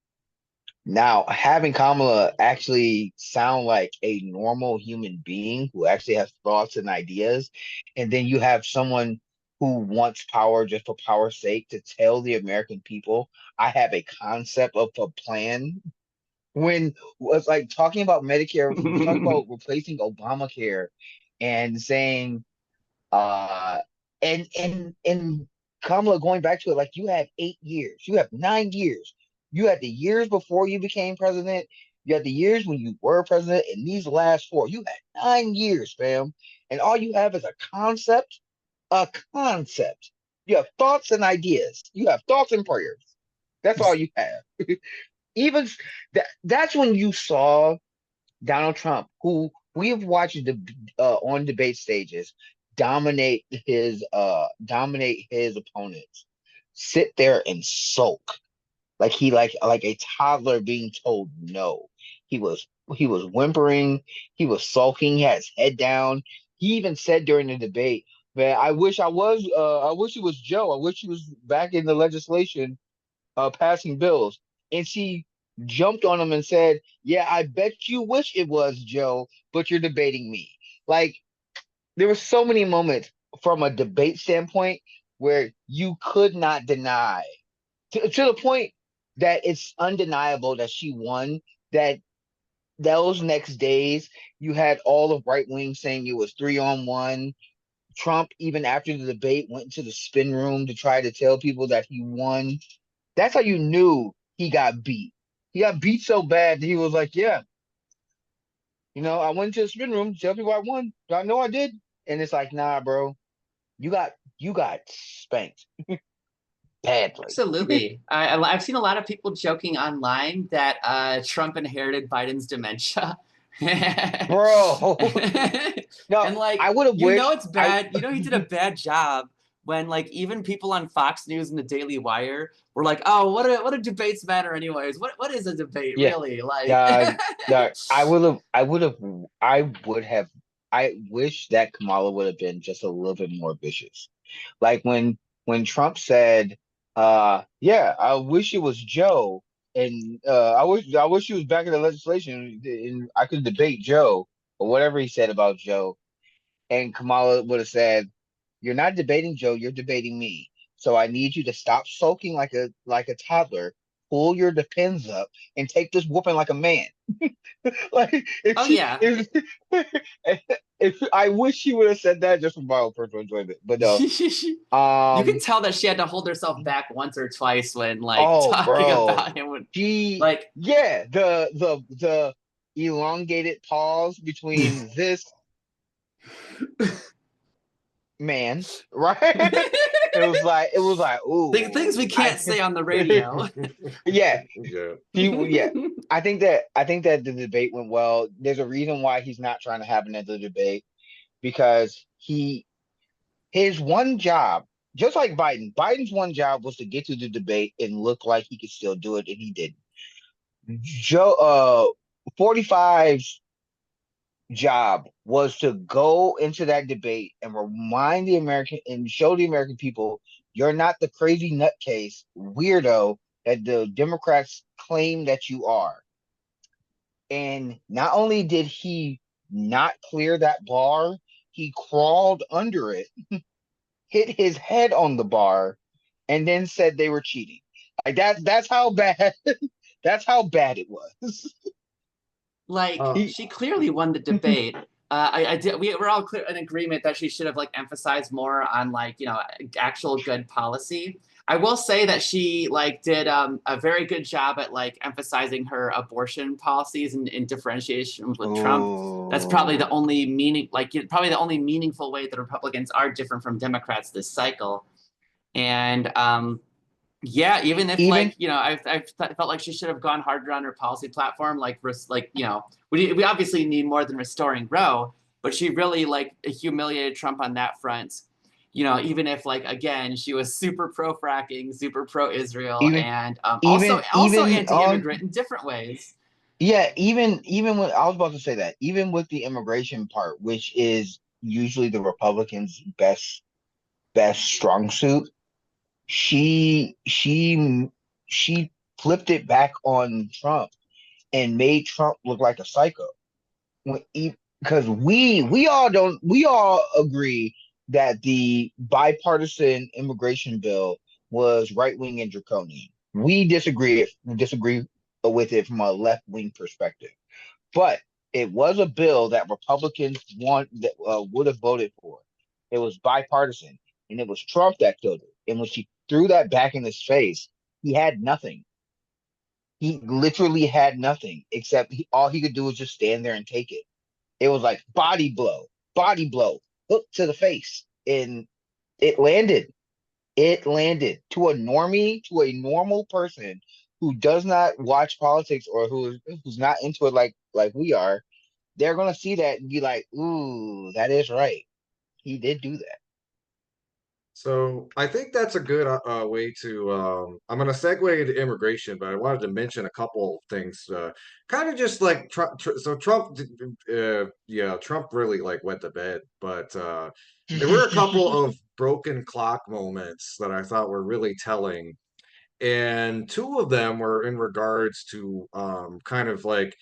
Now, having Kamala actually sound like a normal human being who actually has thoughts and ideas, and then you have someone who wants power just for power's sake to tell the American people, I have a concept of a plan. When was like talking about Medicare, he was talking about replacing Obamacare and saying, uh, and Kamala going back to it, like you have 8 years, you have 9 years, you had the years before you became president, you had the years when you were president, and these last four, you had 9 years, fam, and all you have is a concept, a concept. You have thoughts and ideas, you have thoughts and prayers. That's all you have. Even that's when you saw Donald Trump, who we have watched on debate stages dominate his opponents, sit there and sulk like like a toddler being told no. He was he was whimpering, he was sulking, he had his head down. He even said during the debate, "Man, I wish it was Joe. I wish he was back in the legislation passing bills." And she jumped on him and said, "Yeah, I bet you wish it was Joe, but you're debating me." Like there were so many moments from a debate standpoint where you could not deny to the point that it's undeniable that she won. That those next days you had all of right wing saying it was 3-on-1. Trump, even after the debate, went into the spin room to try to tell people that he won. That's how you knew he got beat. He got beat so bad that he was like, "Yeah, I went to the spin room to tell people I won. I know I did." And it's like, "Nah, bro, you got spanked badly." Absolutely. I've seen a lot of people joking online that Trump inherited Biden's dementia. Bro, no, And like, I would have wished it's bad. He did a bad job when like even people on Fox News and the Daily Wire were like, "Oh, what do debates matter anyways? What is a debate yeah, really?" Like I would have I wish that Kamala would have been just a little bit more vicious. Like when Trump said, yeah, I wish it was Joe, and I wish he was back in the legislation and I could debate Joe or whatever he said about Joe. And Kamala would have said, "You're not debating Joe, you're debating me. So I need you to stop sulking like a toddler, pull your depends up, and take this whooping like a man." Like oh yeah. if I wish she would have said that just for my own personal enjoyment. But no. You can Um tell that she had to hold herself back once or twice when like oh talking bro. about him. She Like yeah, the elongated pause between this man, right? It was like, ooh, Things we can't say on the radio. yeah, Yeah. yeah. I think that the debate went well. There's a reason why he's not trying to have another debate because his one job, just like Biden's one job was to get to the debate and look like he could still do it, and he didn't. Joe 45's job was to go into that debate and remind the American and show the American people you're not the crazy nutcase weirdo that the Democrats claim that you are. And not only did he not clear that bar, he crawled under it, hit his head on the bar, and then said they were cheating. Like that's how bad that's how bad it was. Like He, she clearly won the debate. I did. We were all clear in agreement that she should have like emphasized more on like actual good policy. I will say that she like did a very good job at like emphasizing her abortion policies and differentiation with Trump. That's probably the oh, only probably the only meaningful way that Republicans are different from Democrats this cycle. And yeah, even if even like felt like she should have gone harder on her policy platform, we obviously need more than restoring Roe, but she really like humiliated Trump on that front. Even if like again she was super pro fracking, super pro Israel, even and also even on anti-immigrant in different ways. yeah, even when I was about to say that, even with the immigration part, which is usually the Republicans' best strong suit, she flipped it back on Trump and made Trump look like a psycho. Because we all agree that the bipartisan immigration bill was right wing and draconian. We disagree with it from a left wing perspective, but it was a bill that Republicans would have voted for. It was bipartisan, and it was Trump that killed it. And when she threw that back in his face, he had nothing. He literally had nothing except all he could do was just stand there and take it. It was like body blow, hook to the face, and it landed. It landed to a normie, to a normal person who does not watch politics or who's not into it like we are. They're gonna see that and be like, "Ooh, that is right. He did do that." So I think that's a good way to. I'm going to segue into immigration, but I wanted to mention a couple things. Kind of just like Trump. So Trump, yeah, Trump really like went to bed, but there were a couple of broken clock moments that I thought were really telling, and two of them were in regards to kind of like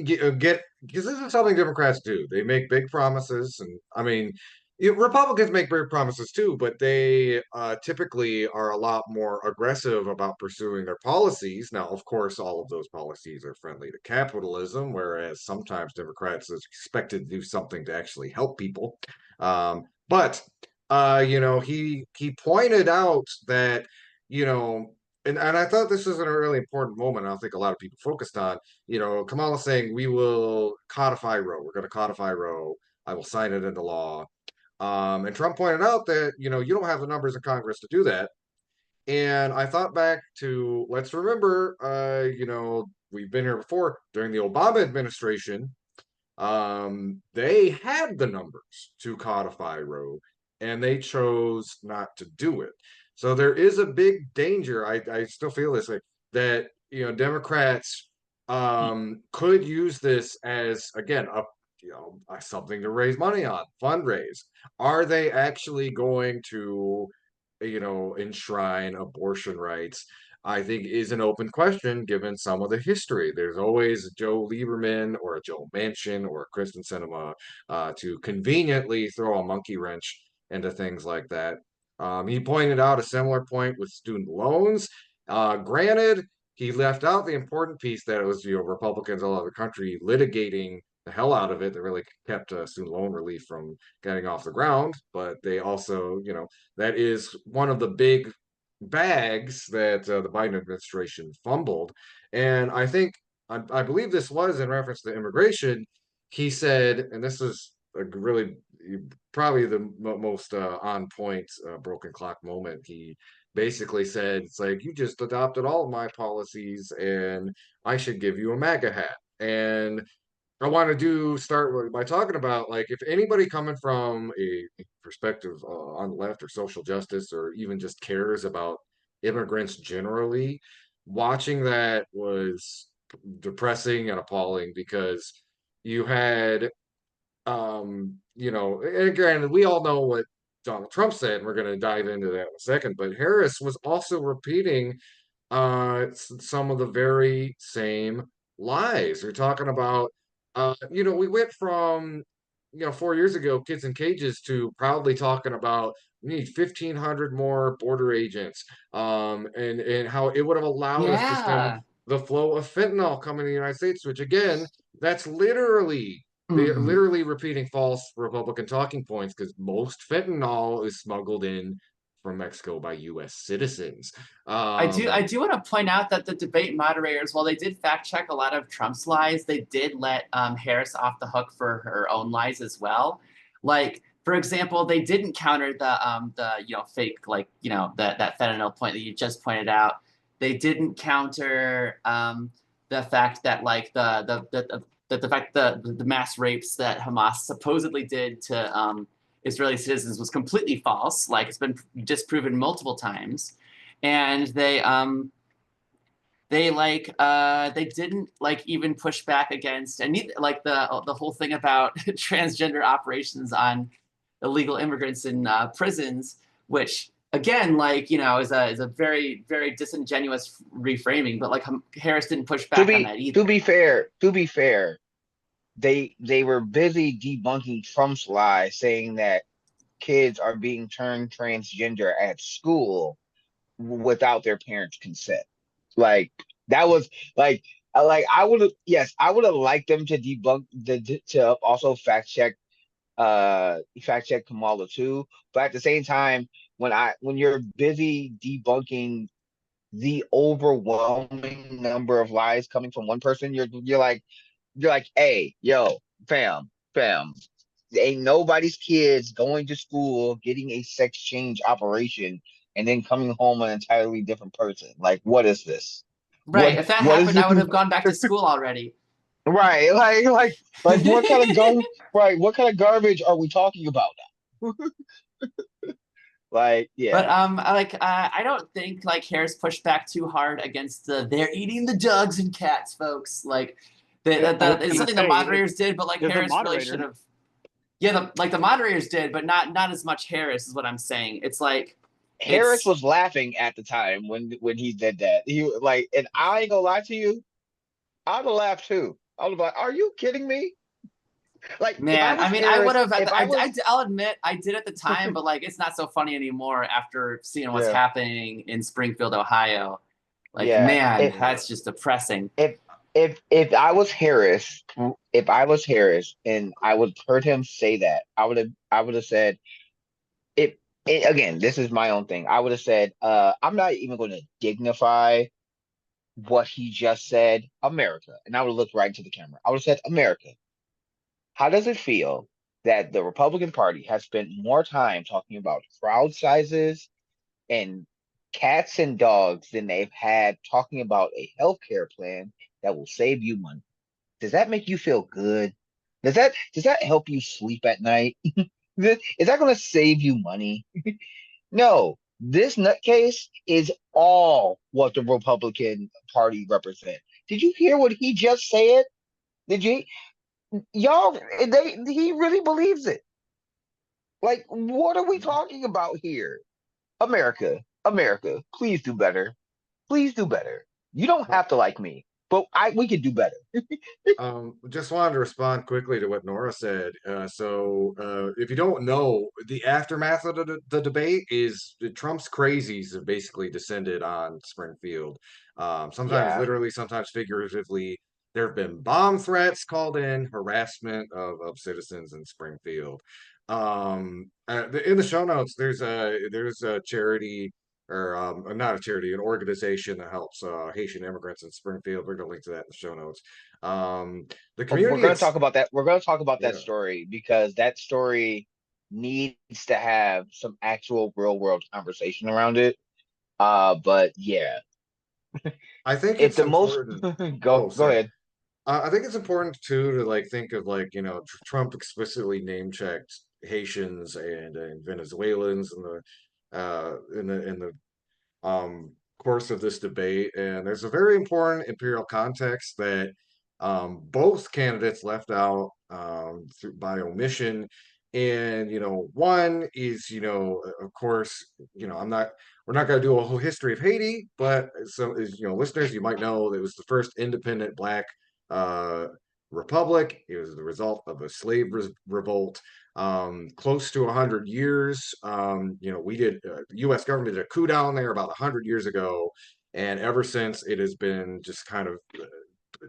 get because this is something Democrats do. They make big promises, and I mean, Republicans make big promises too, but they typically are a lot more aggressive about pursuing their policies. Now, of course, all of those policies are friendly to capitalism, whereas sometimes Democrats are expected to do something to actually help people. But he pointed out that you know. And I thought this was a really important moment. I don't think a lot of people focused on Kamala saying we will codify Roe. We're going to codify Roe. I will sign it into law. And Trump pointed out that you don't have the numbers in Congress to do that. And I thought back to let's remember, we've been here before during the Obama administration. They had the numbers to codify Roe, and they chose not to do it. So there is a big danger. I still feel this like that. Democrats could use this as again something to raise money on, fundraise. Are they actually going to enshrine abortion rights? I think is an open question given some of the history. There's always a Joe Lieberman or a Joe Manchin or a Kristen Sinema to conveniently throw a monkey wrench into things like that. He pointed out a similar point with student loans. Granted, he left out the important piece that it was Republicans all over the country litigating the hell out of it that really kept student loan relief from getting off the ground. But they also, that is one of the big bags that the Biden administration fumbled. And I think, I believe this was in reference to immigration. He said, and this is a really probably the most on point broken clock moment. He basically said, "It's like you just adopted all of my policies, and I should give you a MAGA hat." And I want to by talking about like if anybody coming from a perspective on the left or social justice or even just cares about immigrants generally, watching that was depressing and appalling because you had and granted, we all know what Donald Trump said, and we're going to dive into that in a second. But Harris was also repeating some of the very same lies. We're talking about, we went from, 4 years ago, kids in cages to proudly talking about we need 1,500 more border agents, and how it would have allowed us to stem Yeah. the flow of fentanyl coming to the United States, which again, that's literally they're Mhm. literally repeating false Republican talking points because most fentanyl is smuggled in from Mexico by U.S. citizens. I do want to point out that the debate moderators, while they did fact check a lot of Trump's lies, they did let Harris off the hook for her own lies as well. Like, for example, they didn't counter the fake, like, that fentanyl point that you just pointed out. They didn't counter the fact that like the fact that the mass rapes that Hamas supposedly did to Israeli citizens was completely false. Like, it's been disproven multiple times. And they didn't like even push back against any like the whole thing about transgender operations on illegal immigrants in prisons, which again, like, is a very, very disingenuous reframing. But like Harris didn't push To back on be that either. to be fair, they were busy debunking Trump's lie, saying that kids are being turned transgender at school without their parents' consent. Like that was like I would have, yes, I would have liked them to debunk to also fact check Kamala too. But at the same time, when you're busy debunking the overwhelming number of lies coming from one person, you're like, hey, yo, fam, ain't nobody's kids going to school, getting a sex change operation, and then coming home an entirely different person. Like, what is this? Right. What If that what is happened, I this? would have gone back to school already. Right, like what kind of right, what kind of garbage are we talking about now? Like, But yeah, I don't think like Harris pushed back too hard against the they're eating the dogs and cats, folks. Like yeah. I was it's gonna something the say moderators did, but like there's a Harris really should moderator. have. Yeah, the moderators did, but not as much Harris is what I'm saying. It's like Harris it's was laughing at the time when he did that. He like, and I ain't gonna lie to you, I'd have laughed too. I was like, "Are you kidding me?" Like, if I man. was I mean, I would Harris, have. if I was, I'll admit I did at the time, but like it's not so funny anymore after seeing what's yeah, happening in Springfield, Ohio. Like, yeah. man, If Yeah. that's just depressing. if if I was Harris, if I was Harris, and I would heard him say that, I would have said, if again, this is my own thing. I would have said, I'm not even going to dignify what he just said, America, and I would have looked right into the camera. I would have said, America, how does it feel that the Republican Party has spent more time talking about crowd sizes and cats and dogs than they've had talking about a healthcare plan that will save you money? Does that make you feel good? Does that help you sleep at night? Is that going to save you money? No. This nutcase is all what the Republican Party represent. Did you hear what he just said? Did you? Y'all, he really believes it. Like, what are we talking about here? America, please do better. Please do better. You don't have to like me, but we can do better. Just wanted to respond quickly to what Nora said. If you don't know, the aftermath of the debate is the Trump's crazies have basically descended on Springfield. Sometimes Yeah, literally, sometimes figuratively. There have been bomb threats called in, harassment of citizens in Springfield. In the show notes, there's a charity or not a charity, an organization that helps Haitian immigrants in Springfield. We're gonna link to that in the show notes. The Oh, we're community, going to talk about that. We're going to talk about that yeah, story because that story needs to have some actual real world conversation around it. But yeah, I think if it's the most important. go Oh, go sorry. ahead. I think it's important too to like think of like Trump explicitly name checked Haitians and Venezuelans in the course of this debate, and there's a very important imperial context that both candidates left out by omission. And one is of course we're not going to do a whole history of Haiti, but so as listeners, you might know it was the first independent Black uh, republic. It was the result of a slave revolt close to 100 years. The U.S. government did a coup down there about 100 years ago, and ever since it has been just kind of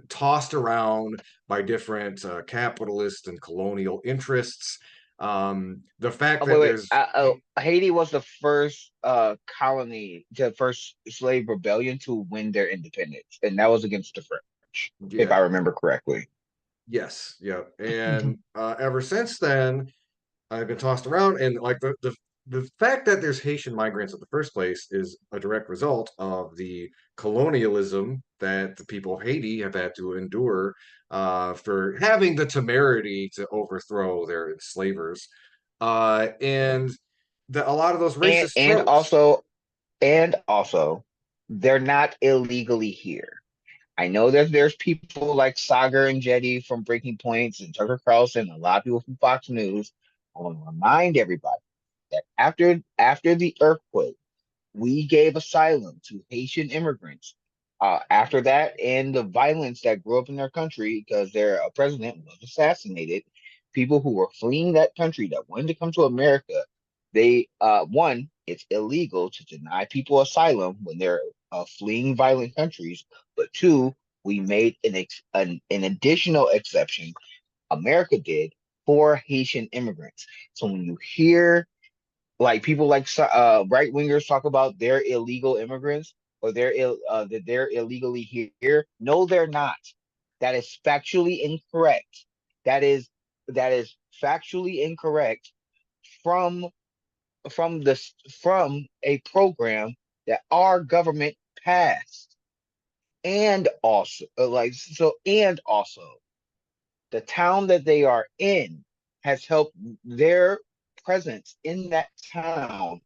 tossed around by different capitalist and colonial interests. The fact Oh, that wait. there's Haiti was the first colony, the first slave rebellion to win their independence, and that was against the French, if yeah, I remember correctly. yes, yeah, and ever since then I've been tossed around, and like the fact that there's Haitian migrants in the first place is a direct result of the colonialism that the people of Haiti have had to endure for having the temerity to overthrow their enslavers, and a lot of those And racist and tropes. also and also, they're not illegally here. I know that there's people like Sagar and Jetty from Breaking Points and Tucker Carlson, a lot of people from Fox News. I want to remind everybody that after the earthquake, we gave asylum to Haitian immigrants. After that, and the violence that grew up in their country because their president was assassinated, people who were fleeing that country that wanted to come to America, they one, it's illegal to deny people asylum when they're fleeing violent countries. But two, we made an additional exception. America did for Haitian immigrants. So when you hear like people like right wingers talk about they're illegal immigrants or that they're illegally here. No, they're not. That is factually incorrect. That is factually incorrect from from a program that our government passed, and also and also the town that they are in has helped their presence in that town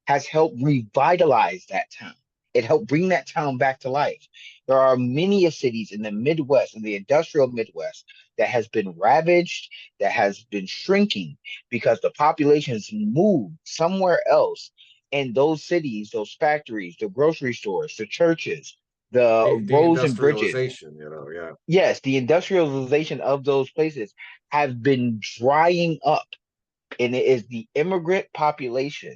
has helped revitalize that town. It helped bring that town back to life. There are many cities in the Midwest, in the industrial Midwest, that has been ravaged, that has been shrinking because the population has moved somewhere else. And those cities, those factories, the grocery stores, the churches, the The roads and bridges, industrialization, yeah. yes, the industrialization of those places have been drying up. And it is the immigrant population,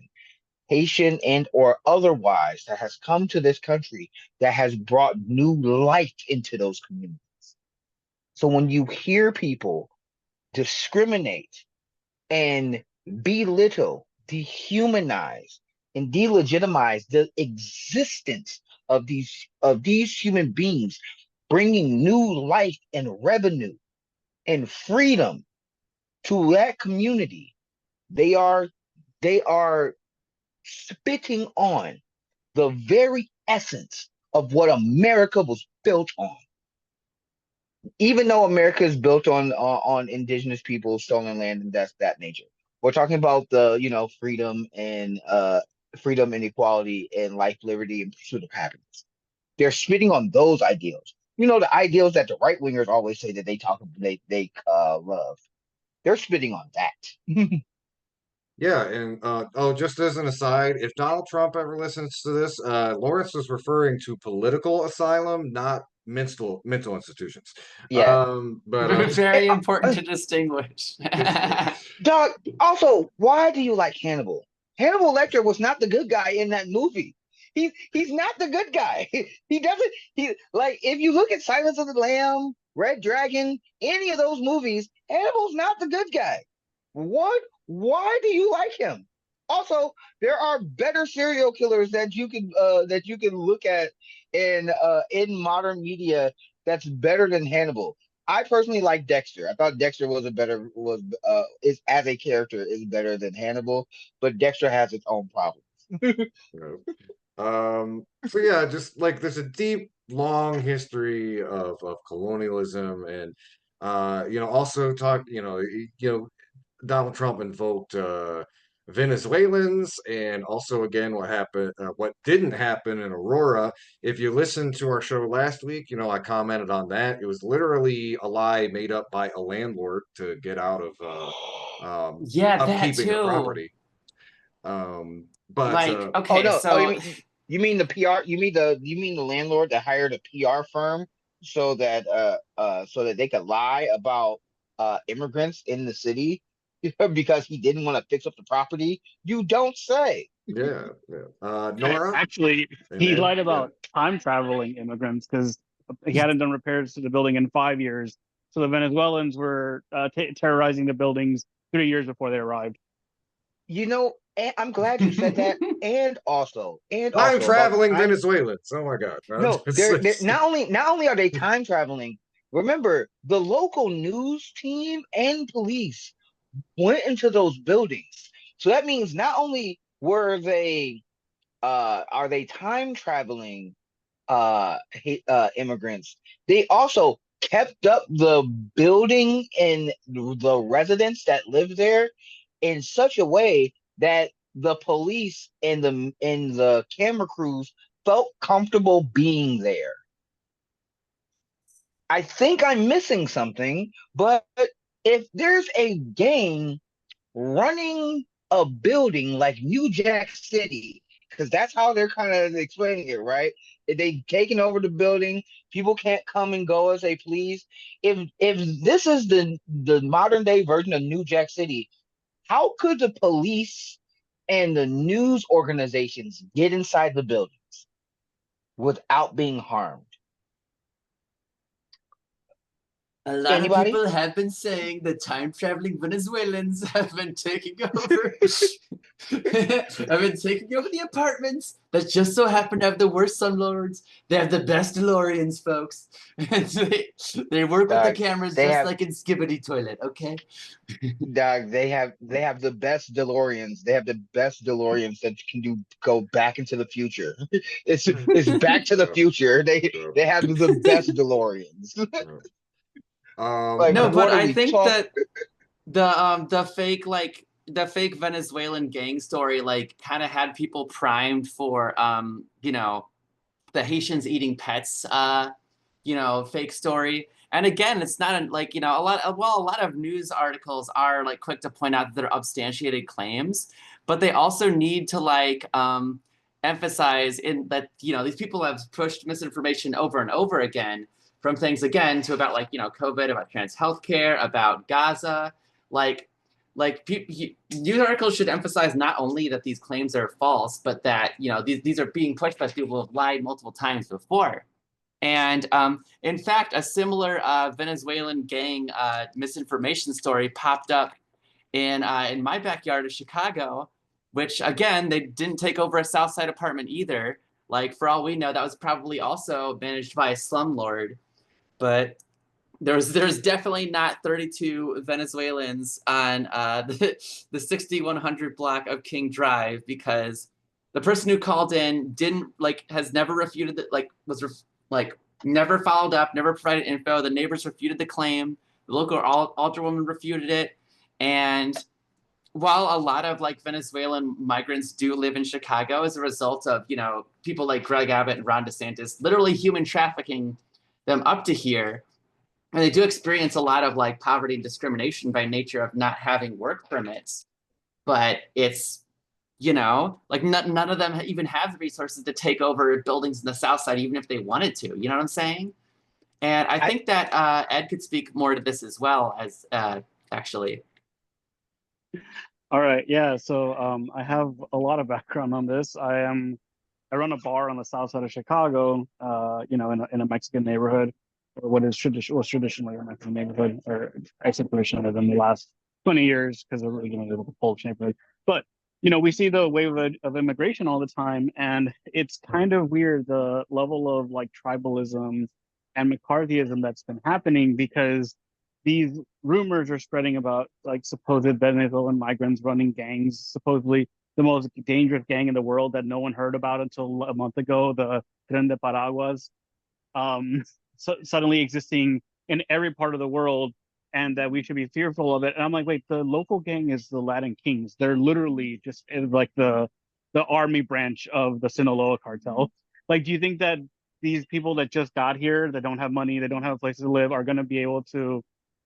Haitian and or otherwise, that has come to this country that has brought new life into those communities. So when you hear people discriminate and belittle, dehumanize, and delegitimize the existence of these human beings, bringing new life and revenue and freedom to that community, they are they are spitting on the very essence of what America was built on. Even though America is built on indigenous people, stolen land, and that's that nature, we're talking about the freedom and equality and life, liberty, and pursuit of happiness. They're spitting on those ideals. The ideals that the right wingers always say that they love. They're spitting on that. Yeah, and just as an aside, if Donald Trump ever listens to this, Lawrence was referring to political asylum, not mental institutions. Yeah. But Very important to distinguish. yeah. Doug, also, why do you like Hannibal? Hannibal Lecter was not the good guy in that movie. He's not the good guy. He doesn't he like if you look at Silence of the Lamb, Red Dragon, any of those movies, Hannibal's not the good guy. What? Why do you like him? Also, there are better serial killers that you can look at in modern media that's better than Hannibal. I personally like Dexter. I thought Dexter was a better was is as a character is better than Hannibal, but Dexter has its own problems. You know. So yeah, just like there's a deep, long history of colonialism, and also talk, Donald Trump invoked Venezuelans, and also again what didn't happen in Aurora. If you listened to our show last week, I commented on that. It was literally a lie made up by a landlord to get out of Yeah, that upkeeping the too. property. But Like, Oh okay, no! Oh, so you mean the PR? You mean the landlord that hired a PR firm so that they could lie about immigrants in the city because he didn't want to fix up the property? You don't say. yeah, Nora Actually, and he Ed, lied yeah. about time traveling immigrants because he hadn't done repairs to the building in 5 years. So the Venezuelans were terrorizing the buildings 3 years before they arrived. I'm glad you said that. And Time also about traveling time. Venezuelans. Oh my God. No, they're not only are they time traveling. Remember, the local news team and police went into those buildings. So that means not only were they are they time traveling immigrants, they also kept up the building and the residents that live there in such a way that the police and the camera crews felt comfortable being there. I think I'm missing something, but if there's a gang running a building like New Jack City, because that's how they're kind of explaining it, right? If they taking over the building, people can't come and go as they please. If this is the modern day version of New Jack City, how could the police and the news organizations get inside the buildings without being harmed? a lot of Anybody? people have been saying that time traveling Venezuelans have been taking over. Have been taking over the apartments that just so happen to have the worst slumlords. They have the best DeLoreans, folks. And they work with the Dog, cameras they just have like in Skibbity Toilet, okay? they have the best DeLoreans. They have the best DeLoreans that can go back into the future. It's Back to the Yeah, Future. yeah, They have the best DeLoreans. yeah. Like, No, but what are I we think talking? that the fake Venezuelan gang story like kind of had people primed for the Haitians eating pets fake story. And again, it's not like a lot of news articles are like quick to point out that they're substantiated claims, but they also need to emphasize in that these people have pushed misinformation over and over again, from things again to about COVID, about trans healthcare, about Gaza, like news articles should emphasize not only that these claims are false, but that these are being pushed by people who have lied multiple times before. And in fact, a similar Venezuelan gang misinformation story popped up in my backyard of Chicago, which again, they didn't take over a South Side apartment either. Like for all we know, that was probably also managed by a slumlord. But there's definitely not 32 Venezuelans on the 6100 block of King Drive, because the person who called in didn't has never refuted it, never followed up, never provided info. The neighbors refuted the claim. The local alderwoman refuted it. And while a lot of Venezuelan migrants do live in Chicago as a result of people like Greg Abbott and Ron DeSantis literally human trafficking them up to here, and they do experience a lot of poverty and discrimination by nature of not having work permits. But it's none of them even have the resources to take over buildings in the South Side, even if they wanted to. You know what I'm saying? And I I think that Ed could speak more to this as well, as actually. All right, yeah. So I have a lot of background on this. I run a bar on the south side of Chicago, in a Mexican neighborhood, or what was traditionally a Mexican neighborhood, or I said traditionally in the last 20 years because we're really able to Polish neighborhood. But we see the wave of immigration all the time, and it's kind of weird the level of like tribalism and McCarthyism that's been happening because these rumors are spreading about like supposed Venezuelan migrants running gangs, supposedly the most dangerous gang in the world that no one heard about until a month ago, the Tren de Paraguas, suddenly existing in every part of the world, and that we should be fearful of it. And I'm like, wait, the local gang is the Latin Kings. They're literally just like the army branch of the Sinaloa cartel. Like, do you think that these people that just got here, that don't have money, they don't have a place to live, are going to be able to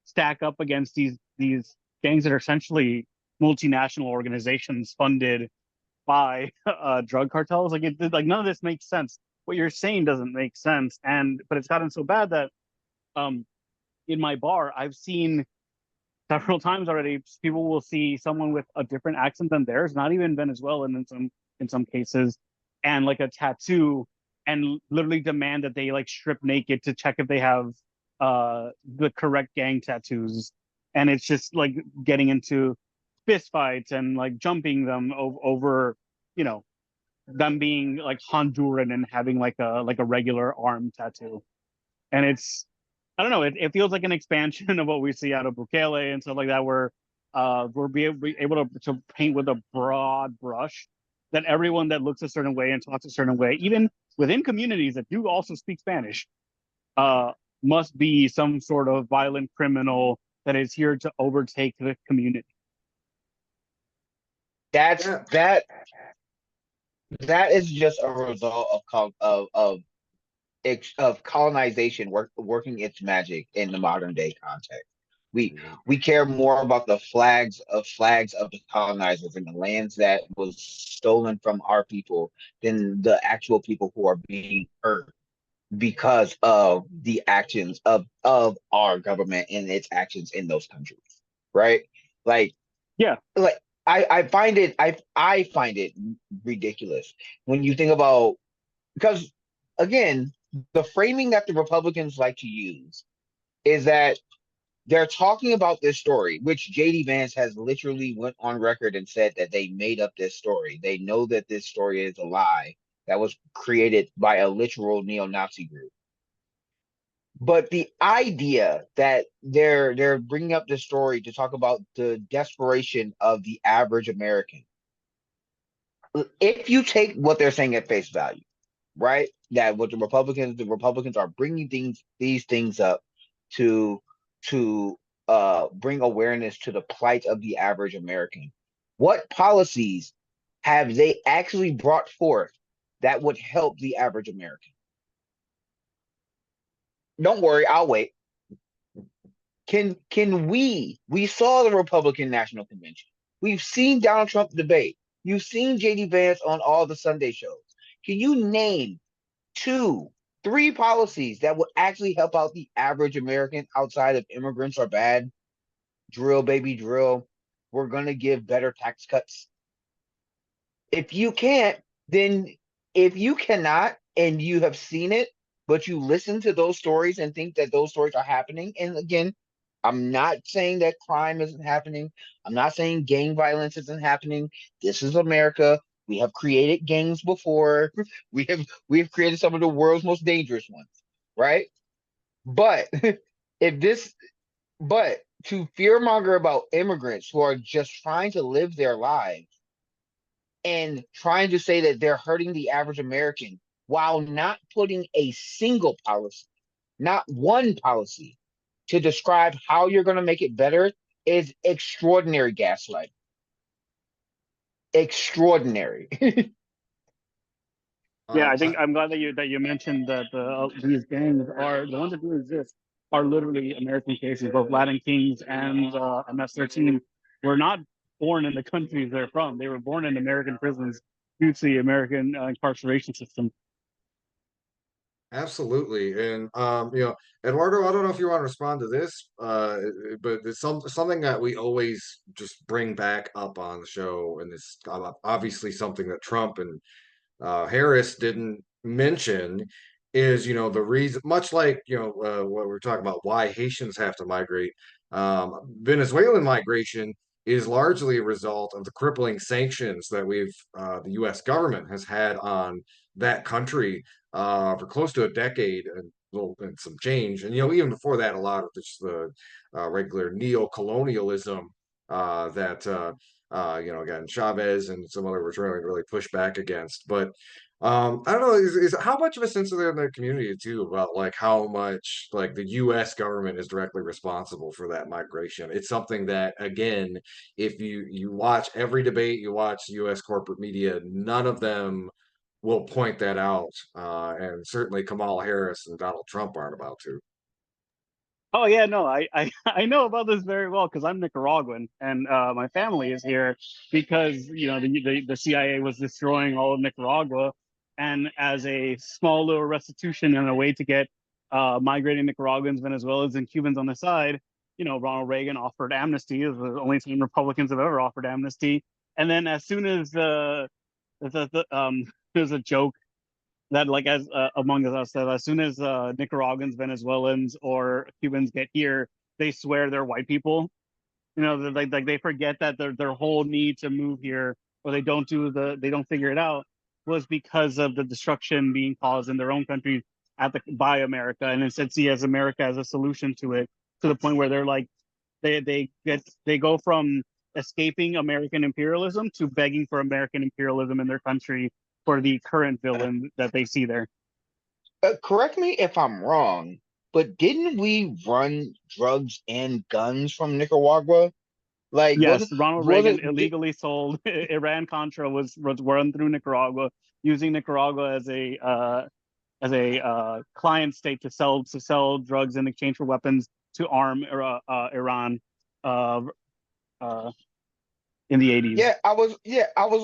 stack up against these gangs that are essentially multinational organizations funded by drug cartels? Like none of this makes sense. What you're saying doesn't make sense, and but it's gotten so bad that um in my bar I've seen several times already people will see someone with a different accent than theirs, not even Venezuelan in some cases, and like a tattoo, and literally demand that they like strip naked to check if they have the correct gang tattoos. And it's just like getting into fist fights and like jumping them over you know them being like Honduran and having like a regular arm tattoo. And it's, I don't know, it feels like an expansion of what we see out of Bukele and stuff like that, where be able to paint with a broad brush that everyone that looks a certain way and talks a certain way, even within communities that do also speak Spanish, uh, must be some sort of violent criminal that is here to overtake the community. That's Yeah. that is just a result of colonization working its magic in the modern day context. We care more about the flags of the colonizers and the lands that was stolen from our people than the actual people who are being hurt because of the actions of our government and its actions in those countries, right? Like Yeah, like I find it ridiculous when you think about, because again, the framing that the Republicans like to use is that they're talking about this story, which JD Vance has literally went on record and said that they made up this story. They know that this story is a lie that was created by a literal neo-Nazi group. But the idea that they're bringing up this story to talk about the desperation of the average American, if you take what they're saying at face value, right? That what the Republicans are bringing these things up to bring awareness to the plight of the average American. What policies have they actually brought forth that would help the average American? Don't worry, I'll wait. Can we saw the Republican National Convention. We've seen Donald Trump debate. You've seen JD Vance on all the Sunday shows. Can you name two, three policies that would actually help out the average American outside of immigrants are bad? Drill, baby, drill. We're going to give better tax cuts. If you can't, then if you cannot and you have seen it, but you listen to those stories and think that those stories are happening, and again, I'm not saying that crime isn't happening. I'm not saying gang violence isn't happening. This is America. We have created gangs before. We have created some of the world's most dangerous ones, right? But if this but to fearmonger about immigrants who are just trying to live their lives and trying to say that they're hurting the average American while not putting a single policy, not one policy, to describe how you're going to make it better is extraordinary gaslighting. Extraordinary. yeah. Um, I think I'm glad that you mentioned that these gangs are the ones that do exist are literally American cases. Both Latin Kings and MS-13 were not born in the countries they're from. They were born in American prisons due to the American incarceration system. Absolutely. And Eduardo, I don't know if you want to respond to this, but it's something that we always just bring back up on the show, and it's obviously something that Trump and Harris didn't mention is, the reason, much like, what we're talking about, why Haitians have to migrate, Venezuelan migration is largely a result of the crippling sanctions that the U.S. government has had on that country for close to a decade and some change. And even before that, a lot of the regular neo-colonialism that again, Chavez and some other were trying to really push back against. But I don't know, is how much of a sense of there in the community too about like how much like the US government is directly responsible for that migration. It's something that again, if you watch every debate, you watch US corporate media, none of them will point that out. And certainly Kamala Harris and Donald Trump aren't about to. Oh yeah, no, I know about this very well because I'm Nicaraguan and my family is here because the CIA was destroying all of Nicaragua, and as a small little restitution and a way to get migrating Nicaraguans, Venezuelans, and Cubans on the side, Ronald Reagan offered amnesty. It was the only time Republicans have ever offered amnesty. And then as soon as there's a joke that like as among us that as soon as Nicaraguans, Venezuelans, or Cubans get here, they swear they're white people. Like they forget that their whole need to move here, or they don't figure it out, was because of the destruction being caused in their own country by America, and instead see as America as a solution to it, to the point where they're like they go from escaping American imperialism to begging for American imperialism in their country for the current villain that they see there. Correct me if I'm wrong, but didn't we run drugs and guns from Nicaragua? Like, Yes, Ronald was Reagan it, illegally sold Iran Contra was run through Nicaragua, using Nicaragua as a client state to sell drugs in exchange for weapons to arm Iran uh, uh, in the 80s. yeah, I was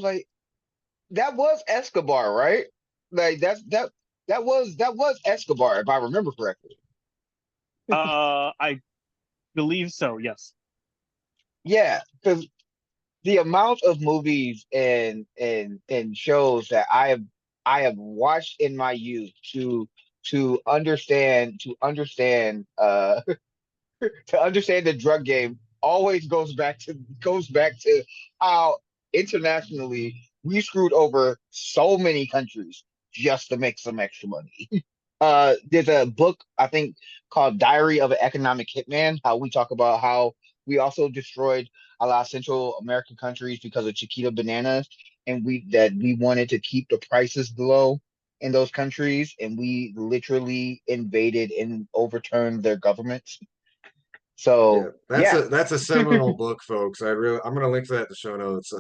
like, that was Escobar, right? Like that was Escobar, if I remember correctly. I believe so. Yes. Yeah, because the amount of movies and shows that I have watched in my youth to understand to understand the drug game always goes back to how internationally we screwed over so many countries just to make some extra money. There's a book I think called Diary of an Economic Hitman, how we talk about how we also destroyed a lot of Central American countries because of Chiquita bananas, and we wanted to keep the prices low in those countries, and we literally invaded and overturned their governments. Yeah, So yeah, that's a seminal book, folks. I'm gonna link to that in the show notes.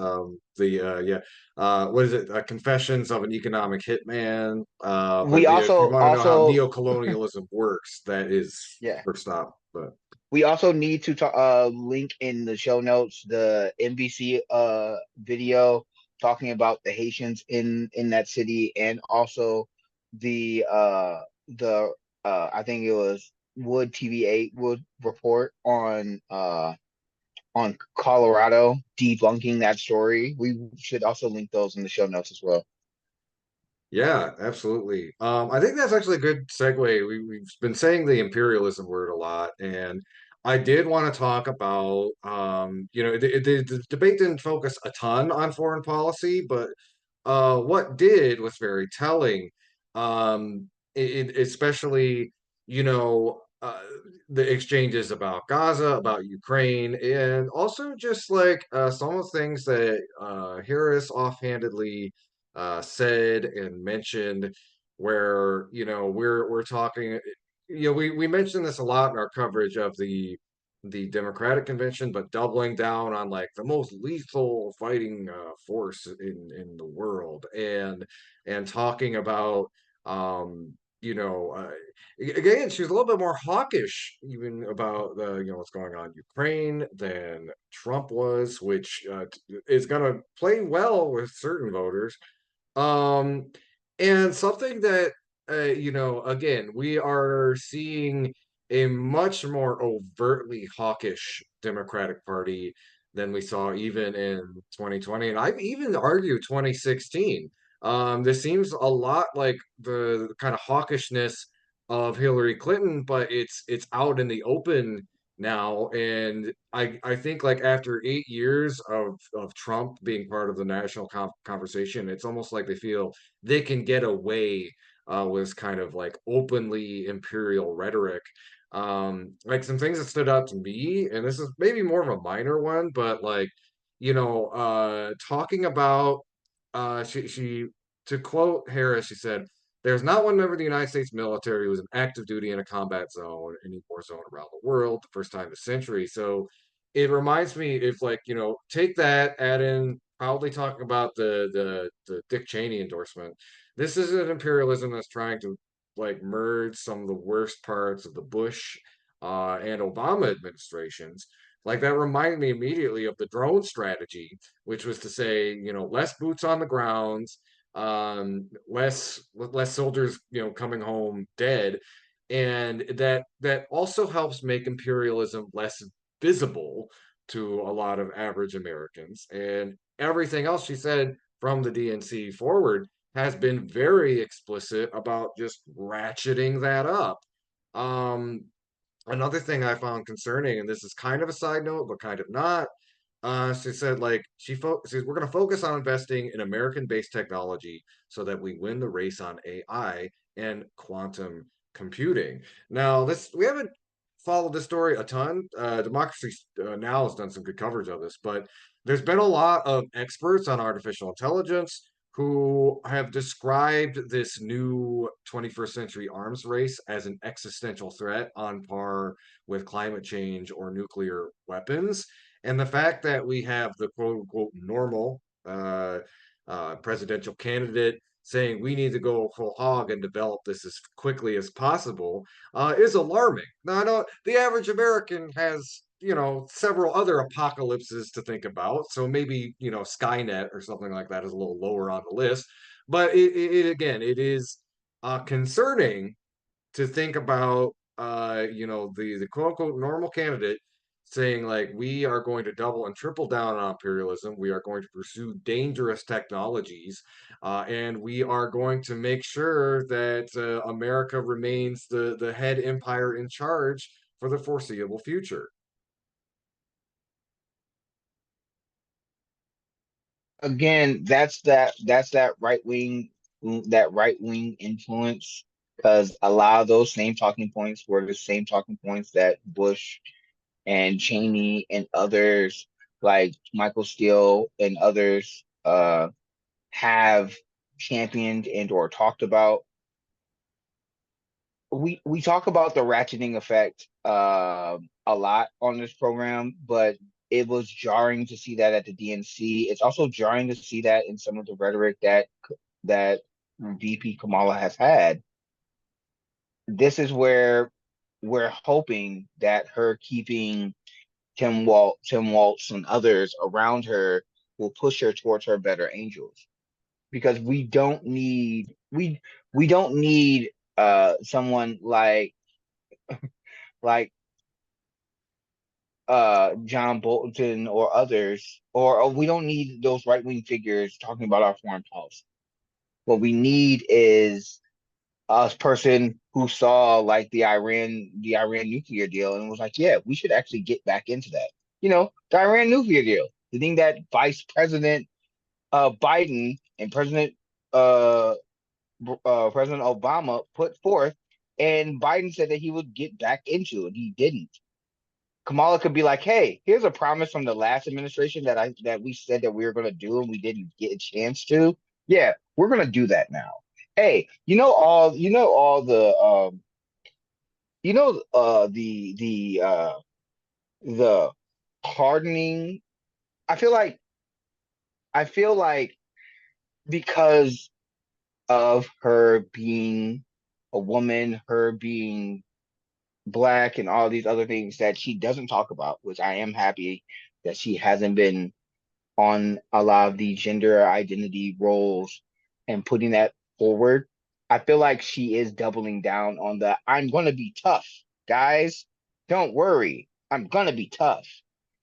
What is it? Confessions of an Economic Hitman. But we if you also want to know how also neocolonialism works, that is yeah, first stop. But we also need to link in the show notes the NBC video talking about the Haitians in that city, and also the I think it was Wood TV8 Wood report on Colorado debunking that story. We should also link those in the show notes as well. yeah, absolutely. I think that's actually a good segue. We've been saying the imperialism word a lot, and I did want to talk about, the debate didn't focus a ton on foreign policy, but what did was very telling. Especially, you know, uh, the exchanges about Gaza, about Ukraine, and also just like some of the things that Harris offhandedly said and mentioned, where we're talking. We mentioned this a lot in our coverage of the Democratic convention, but doubling down on like the most lethal fighting force in the world, and talking about again, she was a little bit more hawkish even about what's going on in Ukraine than Trump was, which is going to play well with certain voters. Um, and something that, again, we are seeing a much more overtly hawkish Democratic Party than we saw even in 2020. And I've even argued 2016. This seems a lot like the kind of hawkishness of Hillary Clinton, but it's out in the open now. And I think like after 8 years of Trump being part of the national conversation, it's almost like they feel they can get away with kind of like openly imperial rhetoric. Like some things that stood out to me, and this is maybe more of a minor one, but like, talking about she to quote Harris, she said, "There's not one member of the United States military who was in active duty in a combat zone, any war zone around the world, the first time in a century." So it reminds me if like, take that, add in probably talking about the Dick Cheney endorsement. This is an imperialism that's trying to like merge some of the worst parts of the Bush and Obama administrations. Like that reminded me immediately of the drone strategy, which was to say, less boots on the ground, less soldiers, coming home dead, and that also helps make imperialism less visible to a lot of average Americans. And everything else she said from the DNC forward has been very explicit about just ratcheting that up. Um, Another thing I found concerning, and this is kind of a side note, but kind of not. She said, like, says, we're going to focus on investing in American-based technology so that we win the race on AI and quantum computing. Now, this we haven't followed this story a ton. Democracy Now has done some good coverage of this, but there's been a lot of experts on artificial intelligence who have described this new 21st century arms race as an existential threat on par with climate change or nuclear weapons. And the fact that we have the quote unquote normal presidential candidate saying we need to go full hog and develop this as quickly as possible is alarming. Now, I know the average American has, several other apocalypses to think about. So maybe, Skynet or something like that is a little lower on the list. But again, it is concerning to think about, the quote unquote normal candidate saying like we are going to double and triple down on imperialism, we are going to pursue dangerous technologies, and we are going to make sure that America remains the head empire in charge for the foreseeable future. Again, that's that right wing influence, because a lot of those same talking points were the same talking points that Bush and Cheney and others like Michael Steele and others have championed and or talked about. We talk about the ratcheting effect a lot on this program, but it was jarring to see that at the DNC. It's also jarring to see that in some of the rhetoric that VP Kamala has had. This is where we're hoping that her keeping Tim Waltz, and others around her will push her towards her better angels, because we don't need someone like John Bolton or others, or we don't need those right wing figures talking about our foreign policy. What we need is a person who saw like the Iran nuclear deal and was like, yeah, we should actually get back into that. The Iran nuclear deal, the thing that Vice President Biden and uh, President Obama put forth, and Biden said that he would get back into it. He didn't. Kamala could be like, "Hey, here's a promise from the last administration that we said that we were going to do and we didn't get a chance to. Yeah, we're going to do that now. Hey, the hardening. I feel like I feel like because of her being a woman, her being black, and all these other things that she doesn't talk about, which I am happy that she hasn't been on a lot of the gender identity roles and putting that forward. I feel like she is doubling down on the I'm gonna be tough, guys. Don't worry. I'm gonna be tough.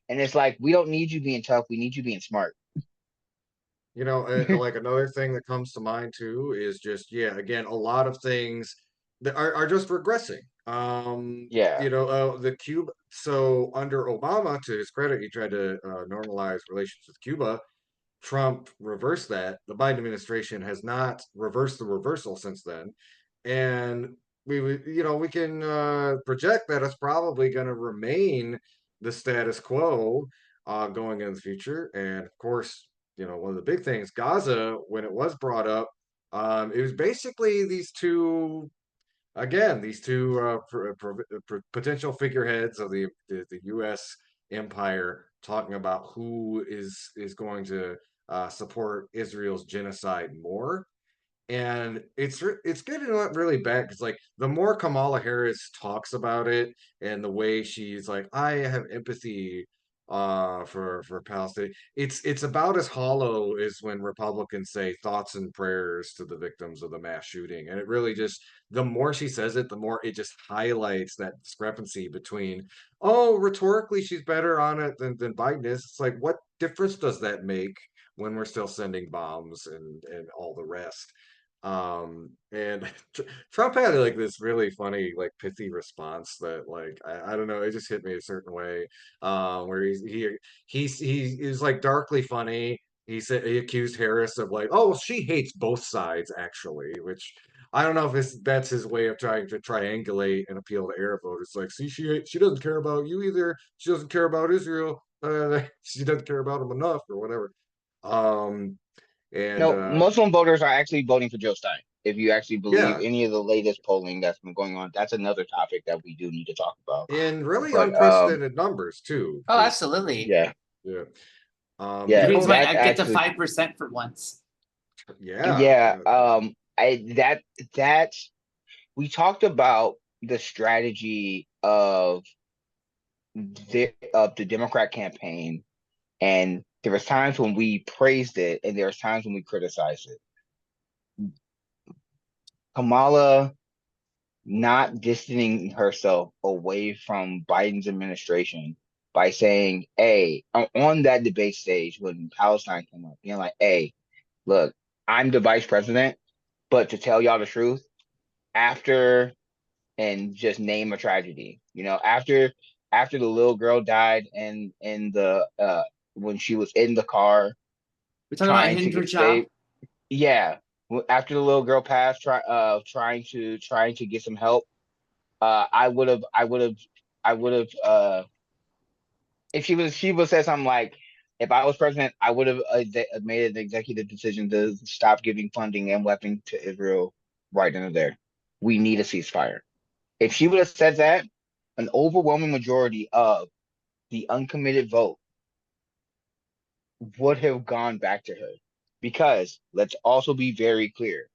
And it's like we don't need you being tough, we need you being smart. Like another thing that comes to mind too is just, yeah, again, a lot of things are just regressing. Yeah. The Cuba. So under Obama, to his credit, he tried to normalize relations with Cuba. Trump reversed that. The Biden administration has not reversed the reversal since then, and we can project that it's probably going to remain the status quo going in the future. And of course, one of the big things, Gaza, when it was brought up, it was basically these two potential figureheads of the U.S. empire talking about who is going to support Israel's genocide more. And it's good and not really bad because like the more Kamala Harris talks about it and the way she's like, I have empathy for Palestine, it's about as hollow as when Republicans say thoughts and prayers to the victims of the mass shooting. And it really just, the more she says it, the more it just highlights that discrepancy between, oh, rhetorically she's better on it than Biden is. It's like, what difference does that make when we're still sending bombs and all the rest? And Trump had like this really funny, like pithy response that like I don't know, it just hit me a certain way. Where he is like darkly funny. He said he accused Harris of like, oh, well, she hates both sides actually, which I don't know if that's his way of trying to triangulate and appeal to Arab voters. Like, see, she doesn't care about you either. She doesn't care about Israel. She doesn't care about him enough or whatever. Um, and No, Muslim voters are actually voting for Joe Stein. If you actually believe yeah, any of the latest polling that's been going on, that's another topic that we do need to talk about. in really But unprecedented numbers too, Oh, because absolutely. yeah, yeah, It yeah, means people, might that's get to actually 5% for once. yeah, yeah. That we talked about the strategy of the Democrat campaign, and there was times when we praised it, and there was times when we criticized it. Kamala not distancing herself away from Biden's administration by saying, hey, on that debate stage when Palestine came up, being like, hey, look, I'm the vice president, but to tell y'all the truth, after and just name a tragedy, after the little girl died in the when she was in the car We're talking about trying to get Hinduja. saved. Yeah. After the little girl passed, trying to get some help. I would have, if she would said something like, if I was president, I would have made an executive decision to stop giving funding and weapons to Israel right then and there. We need a ceasefire. If she would have said that, an overwhelming majority of the uncommitted vote would have gone back to her. Because let's also be very clear.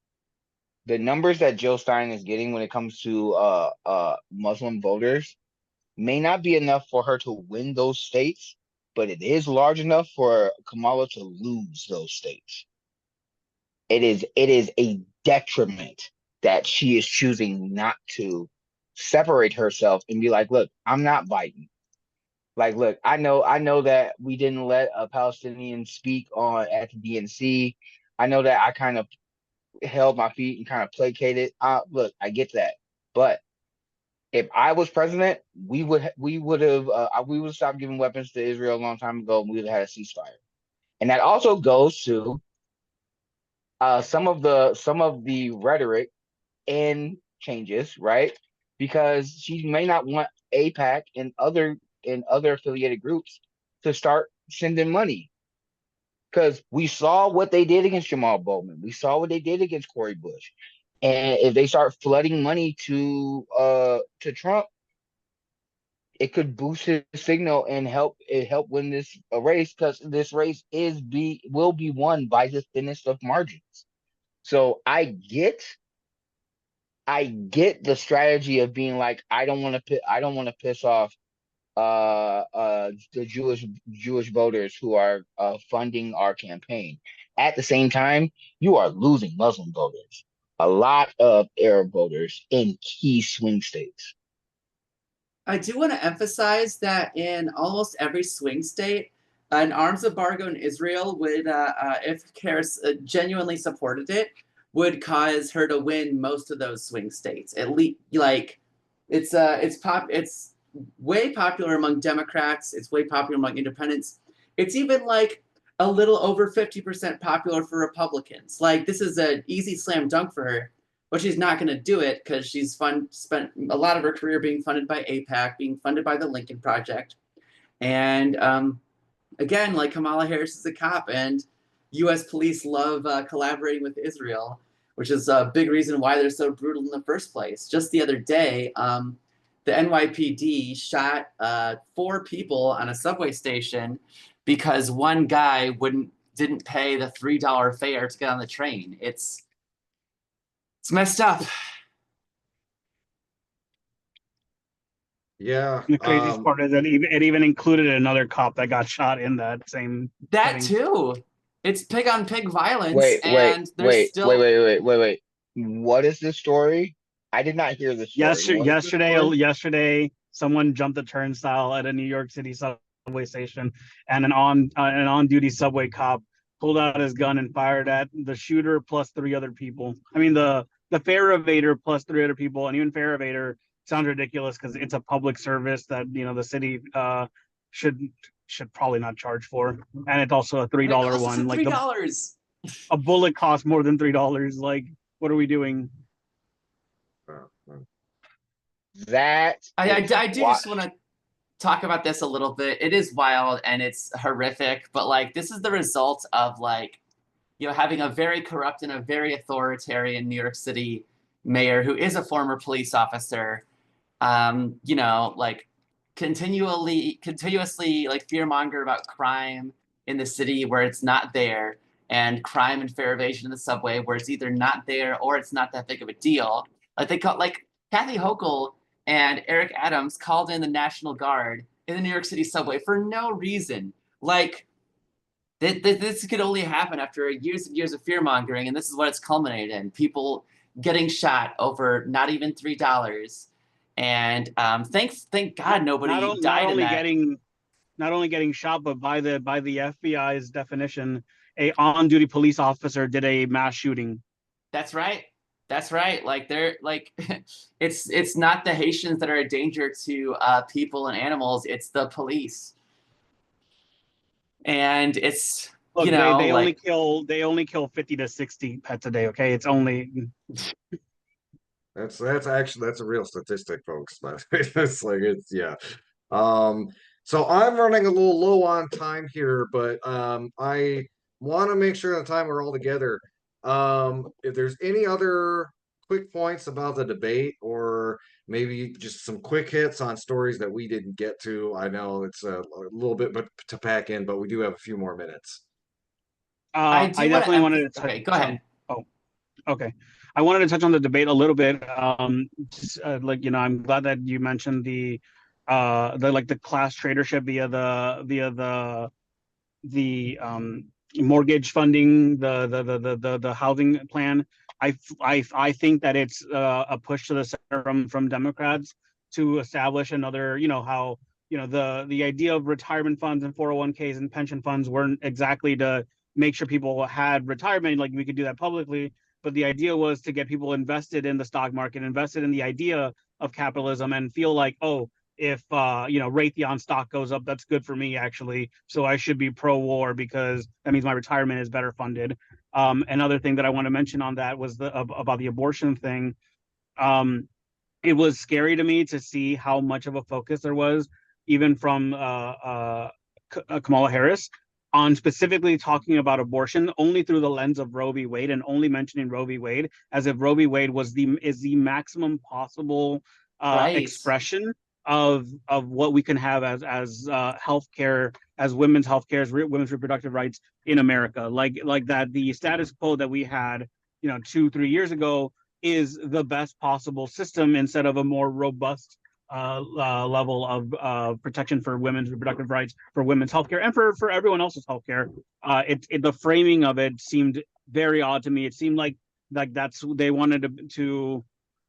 The numbers that Jill Stein is getting when it comes to Muslim voters may not be enough for her to win those states, but it is large enough for Kamala to lose those states. It is a detriment that she is choosing not to separate herself and be like, look, I'm not Biden. Like, look, I know that we didn't let a Palestinian speak on at the DNC. I know that I kind of held my feet and kind of placated. Look, I get that, but if I was president, we would have stopped giving weapons to Israel a long time ago, and we would have had a ceasefire. And that also goes to some of the rhetoric and changes, right? Because she may not want APAC and other affiliated groups to start sending money. Because we saw what they did against Jamal Bowman. We saw what they did against Cori Bush. And if they start flooding money to Trump, it could boost his signal and help win this race, because this race will be won by the thinnest of margins. So I get the strategy of being like, I don't want to piss off the Jewish voters who are funding our campaign. At the same time, you are losing Muslim voters, a lot of Arab voters in key swing states. I do want to emphasize that in almost every swing state, an arms embargo in Israel would, if Harris genuinely supported it, would cause her to win most of those swing states. At least, like, it's way popular among Democrats. It's way popular among independents. It's even like a little over 50% popular for Republicans. Like, this is an easy slam dunk for her, but she's not going to do it because she's spent a lot of her career being funded by AIPAC, being funded by the Lincoln Project. And again, like, Kamala Harris is a cop, and U.S. police love collaborating with Israel, which is a big reason why they're so brutal in the first place. Just the other day, the NYPD shot 4 people on a subway station because one guy didn't pay the $3 fare to get on the train. It's messed up. Yeah. The craziest part is that it even included another cop that got shot in that same That setting. too. It's pig on pig violence, Wait, and there's still wait. What is this story? I did not hear this story. Yesterday, someone jumped a turnstile at a New York City subway station, and an on-duty subway cop pulled out his gun and fired at the shooter plus 3 other people. I mean, the fare evader plus 3 other people, and even fare evader sounds ridiculous because it's a public service that, you know, the city should probably not charge for, and it's also a $3 one. Like, $3. A bullet costs more than $3. Like, what are we doing? I do just want to talk about this a little bit. It is wild and it's horrific, but like, this is the result of, like, you know, having a very corrupt and a very authoritarian New York City mayor who is a former police officer, you know, like, continuously like fearmonger about crime in the city where it's not there, and crime and fare evasion in the subway where it's either not there or it's not that big of a deal. Like Kathy Hochul and Eric Adams called in the National Guard in the New York City subway for no reason. Like, this could only happen after years and years of fear mongering, and this is what it's culminated in: people getting shot over not even $3. And thank God nobody died in that. Not only getting shot, but by the FBI's definition, a on-duty police officer did a mass shooting. That's right. Like, they're like, it's not the Haitians that are a danger to people and animals. It's the police. And it's, look, you know, they only kill 50 to 60 pets a day. Okay, it's only. That's a real statistic, folks. But it's like, yeah. So I'm running a little low on time here, but I want to make sure the time we're all together. If there's any other quick points about the debate, or maybe just some quick hits on stories that we didn't get to. I know it's a little bit to pack in, but we do have a few more minutes. I definitely wanted to touch. Okay, go ahead. Okay. I wanted to touch on the debate a little bit. Like, you know, I'm glad that you mentioned the class tradership via the mortgage funding, the housing plan. I think that it's a push to the center from Democrats to establish another, you know, how, you know, the idea of retirement funds and 401ks and pension funds weren't exactly to make sure people had retirement, like we could do that publicly, but the idea was to get people invested in the stock market, invested in the idea of capitalism, and feel like, oh, if you know, Raytheon stock goes up, that's good for me actually, so I should be pro-war because that means my retirement is better funded. Another thing that I want to mention on that was about the abortion thing. It was scary to me to see how much of a focus there was, even from Kamala Harris, on specifically talking about abortion only through the lens of Roe v. Wade, and only mentioning Roe v. Wade as if Roe v. Wade is the maximum possible expression of what we can have as healthcare, as women's healthcare, as women's reproductive rights in America. Like that the status quo that we had, you know, 2-3 years ago is the best possible system, instead of a more robust level of protection for women's reproductive rights, for women's healthcare, and for everyone else's healthcare. The framing of it seemed very odd to me. It seemed like that's they wanted to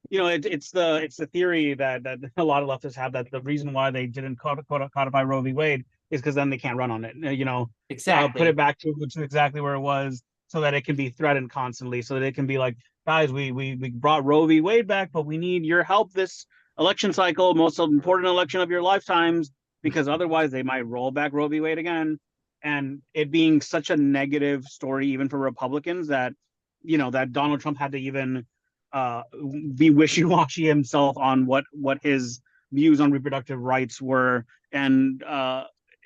you know, it's the theory that a lot of leftists have, that the reason why they didn't codify Roe v. Wade is because then they can't run on it. You know, exactly put it back to exactly where it was, so that it can be threatened constantly, so that it can be like, guys, we brought Roe v. Wade back, but we need your help this election cycle, most important election of your lifetimes, because otherwise they might roll back Roe v. Wade again. And it being such a negative story, even for Republicans, that that Donald Trump had to even be wishy-washy himself on what his views on reproductive rights were, and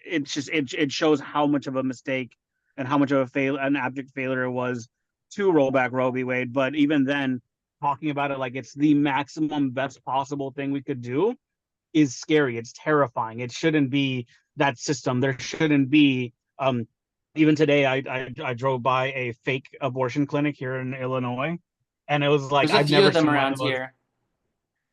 it shows how much of a mistake and how much of an abject failure it was to roll back Roe v. Wade. But even then, talking about it like it's the maximum best possible thing we could do is scary. It's terrifying. It shouldn't be that system. There shouldn't be. Even today, I drove by a fake abortion clinic here in Illinois, and it was like There's a I've few never of them seen one around of those. here.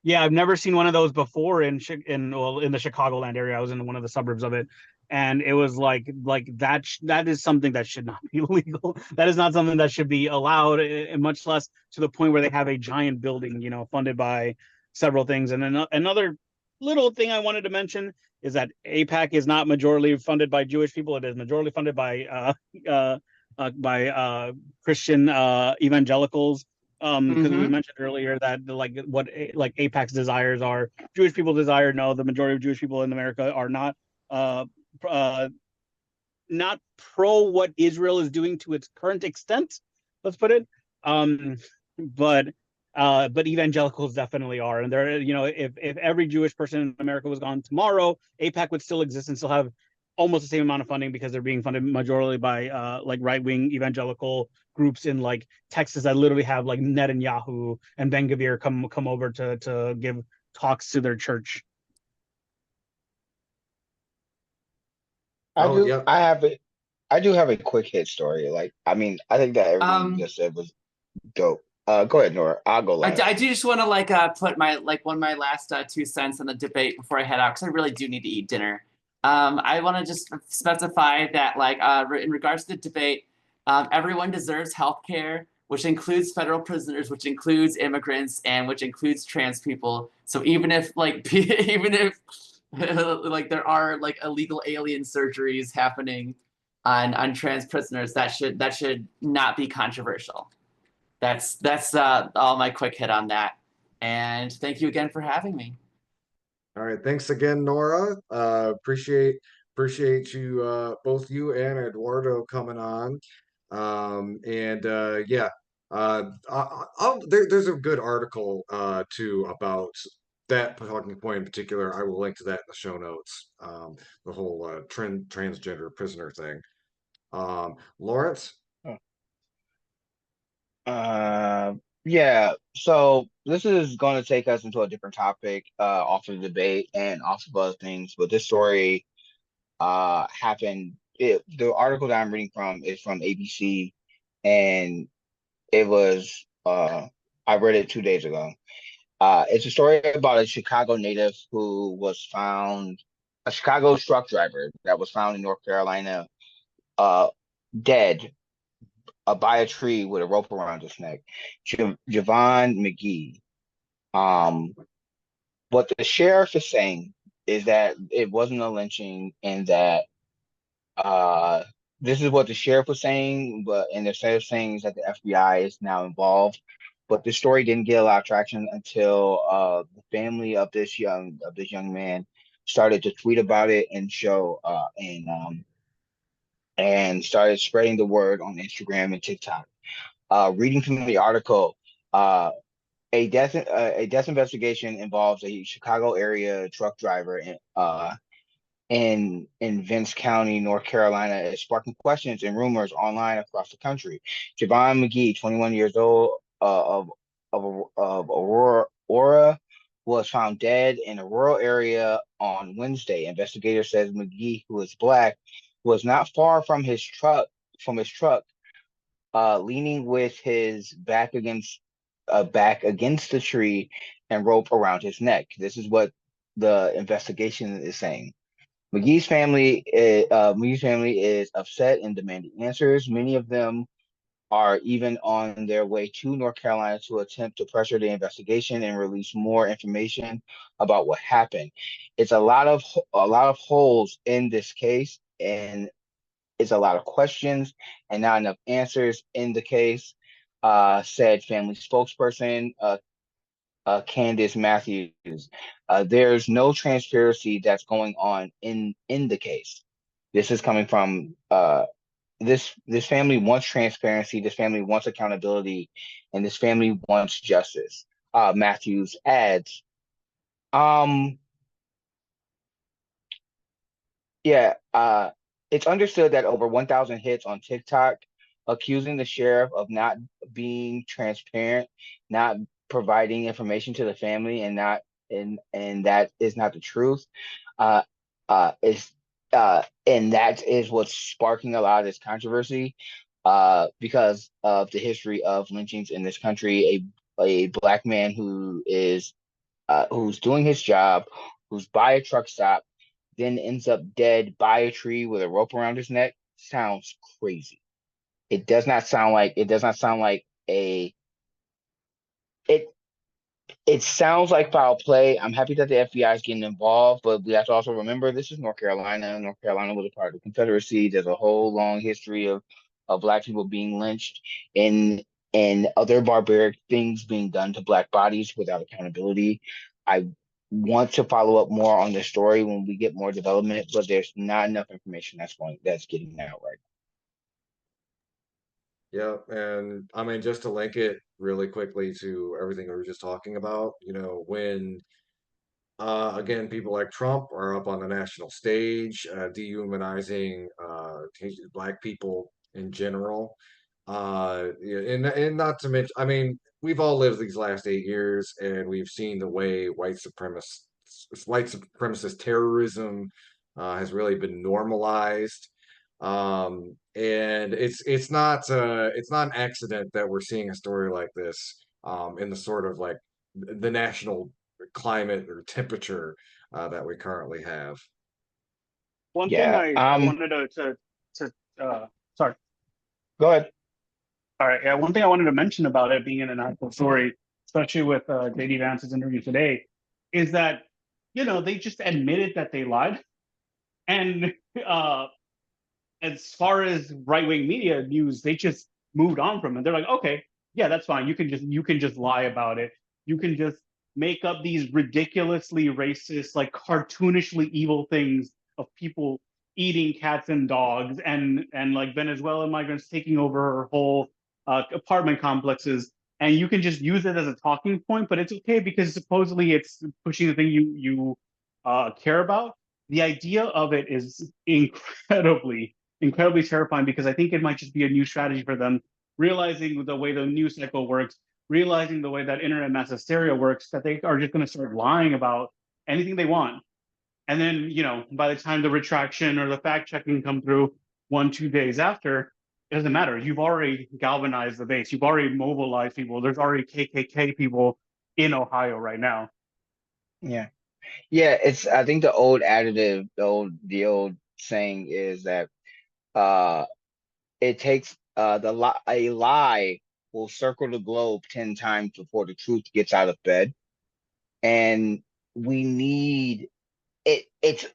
Yeah, I've never seen one of those before in the Chicagoland area. I was in one of the suburbs of it, and it was like that is something that should not be legal. That is not something that should be allowed, and much less to the point where they have a giant building, funded by several things. And then another little thing I wanted to mention is that APAC is not majorly funded by Jewish people. It is majority funded by Christian evangelicals. Because we mentioned earlier that like what like APAC's desires are, Jewish people desire. No, the majority of Jewish people in America are uh, uh, not pro what Israel is doing to its current extent. Let's put it. But evangelicals definitely are, and they're if every Jewish person in America was gone tomorrow, APAC would still exist and still have almost the same amount of funding, because they're being funded majorly by like right-wing evangelical groups in like Texas that literally have like Netanyahu and Ben Gvir come over to give talks to their church. I Oh, do. yep. I do have a quick hit story. Like, I mean, I think that everything you just said was dope. Go ahead, Nora. I'll go last. I do just want to put my one of my last 2 cents in the debate before I head out, because I really do need to eat dinner. I want to just specify that in regards to the debate, everyone deserves health care, which includes federal prisoners, which includes immigrants, and which includes trans people. So even if even if there are illegal alien surgeries happening on trans prisoners, that should not be controversial. That's all my quick hit on that. And thank you again for having me. All right, thanks again, Nora. Appreciate you, both you and Eduardo coming on. Yeah, there's a good article too about that talking point in particular. I will link to that in the show notes. The whole transgender prisoner thing. Lawrence. Yeah. So this is going to take us into a different topic, off of the debate and off of other things. But this story, happened. The article that I'm reading from is from ABC, and it was, I read it 2 days ago. It's a story about a Chicago native who was found, a Chicago truck driver that was found in North Carolina, uh, dead, by a tree with a rope around his neck. Javon McGee. Um, what the sheriff is saying is that it wasn't a lynching, and that uh, this is what the sheriff was saying, but and the sheriff saying is that the FBI is now involved. But the story didn't get a lot of traction until the family of this young man started to tweet about it and show and started spreading the word on Instagram and TikTok. Reading from the article, a death investigation involves a Chicago area truck driver in Vance County, North Carolina, is sparking questions and rumors online across the country. Javon McGee, 21 years old, of Aurora, was found dead in a rural area on Wednesday. Investigator says McGee, who is black, was not far from his truck, leaning with his back against the tree and rope around his neck. This is what the investigation is saying. McGee's family is upset and demanding answers. Many of them are even on their way to North Carolina to attempt to pressure the investigation and release more information about what happened. It's a lot of holes in this case, and it's a lot of questions and not enough answers in the case, said family spokesperson Candace Matthews. There's no transparency that's going on in the case. This is coming from this family wants transparency, this family wants accountability, and this family wants justice. Matthews adds, um, yeah, it's understood that over 1,000 hits on TikTok accusing the sheriff of not being transparent, not providing information to the family, and not and that is not the truth. Uh, is and that is what's sparking a lot of this controversy, because of the history of lynchings in this country. A black man who's doing his job, who's by a truck stop, then ends up dead by a tree with a rope around his neck sounds crazy. It does not sound like a it it sounds like foul play. I'm happy that the FBI is getting involved, but we have to also remember this is North Carolina. North Carolina was a part of the Confederacy. There's a whole long history of black people being lynched and other barbaric things being done to black bodies without accountability. I want to follow up more on this story when we get more development, but there's not enough information that's getting out right Yeah, and I mean, just to link it really quickly to everything we were just talking about, when again, people like Trump are up on the national stage, dehumanizing black people in general. Yeah, and not to mention, I mean, we've all lived these last 8 years, and we've seen the way white supremacist terrorism has really been normalized. And it's not an accident that we're seeing a story like this in the sort of like the national climate or temperature that we currently have. One thing now. I wanted to sorry. Go ahead. All right, yeah. One thing I wanted to mention about it being an actual story, especially with JD Vance's interview today, is that they just admitted that they lied, and uh, as far as right wing media news, they just moved on from it. They're like, okay, yeah, that's fine. You can just lie about it. You can just make up these ridiculously racist, like cartoonishly evil things of people eating cats and dogs, and like Venezuelan migrants taking over whole apartment complexes, and you can just use it as a talking point. But it's okay because supposedly it's pushing the thing you care about. The idea of it is incredibly terrifying because I think it might just be a new strategy for them, realizing the way the news cycle works, realizing the way that internet mass hysteria works, that they are just going to start lying about anything they want. And then, by the time the retraction or the fact checking come through 1, 2 days after, it doesn't matter. You've already galvanized the base. You've already mobilized people. There's already KKK people in Ohio right now. Yeah. Yeah, I think the old additive, the old saying is that uh it takes a lie will circle the globe 10 times before the truth gets out of bed. And we need it's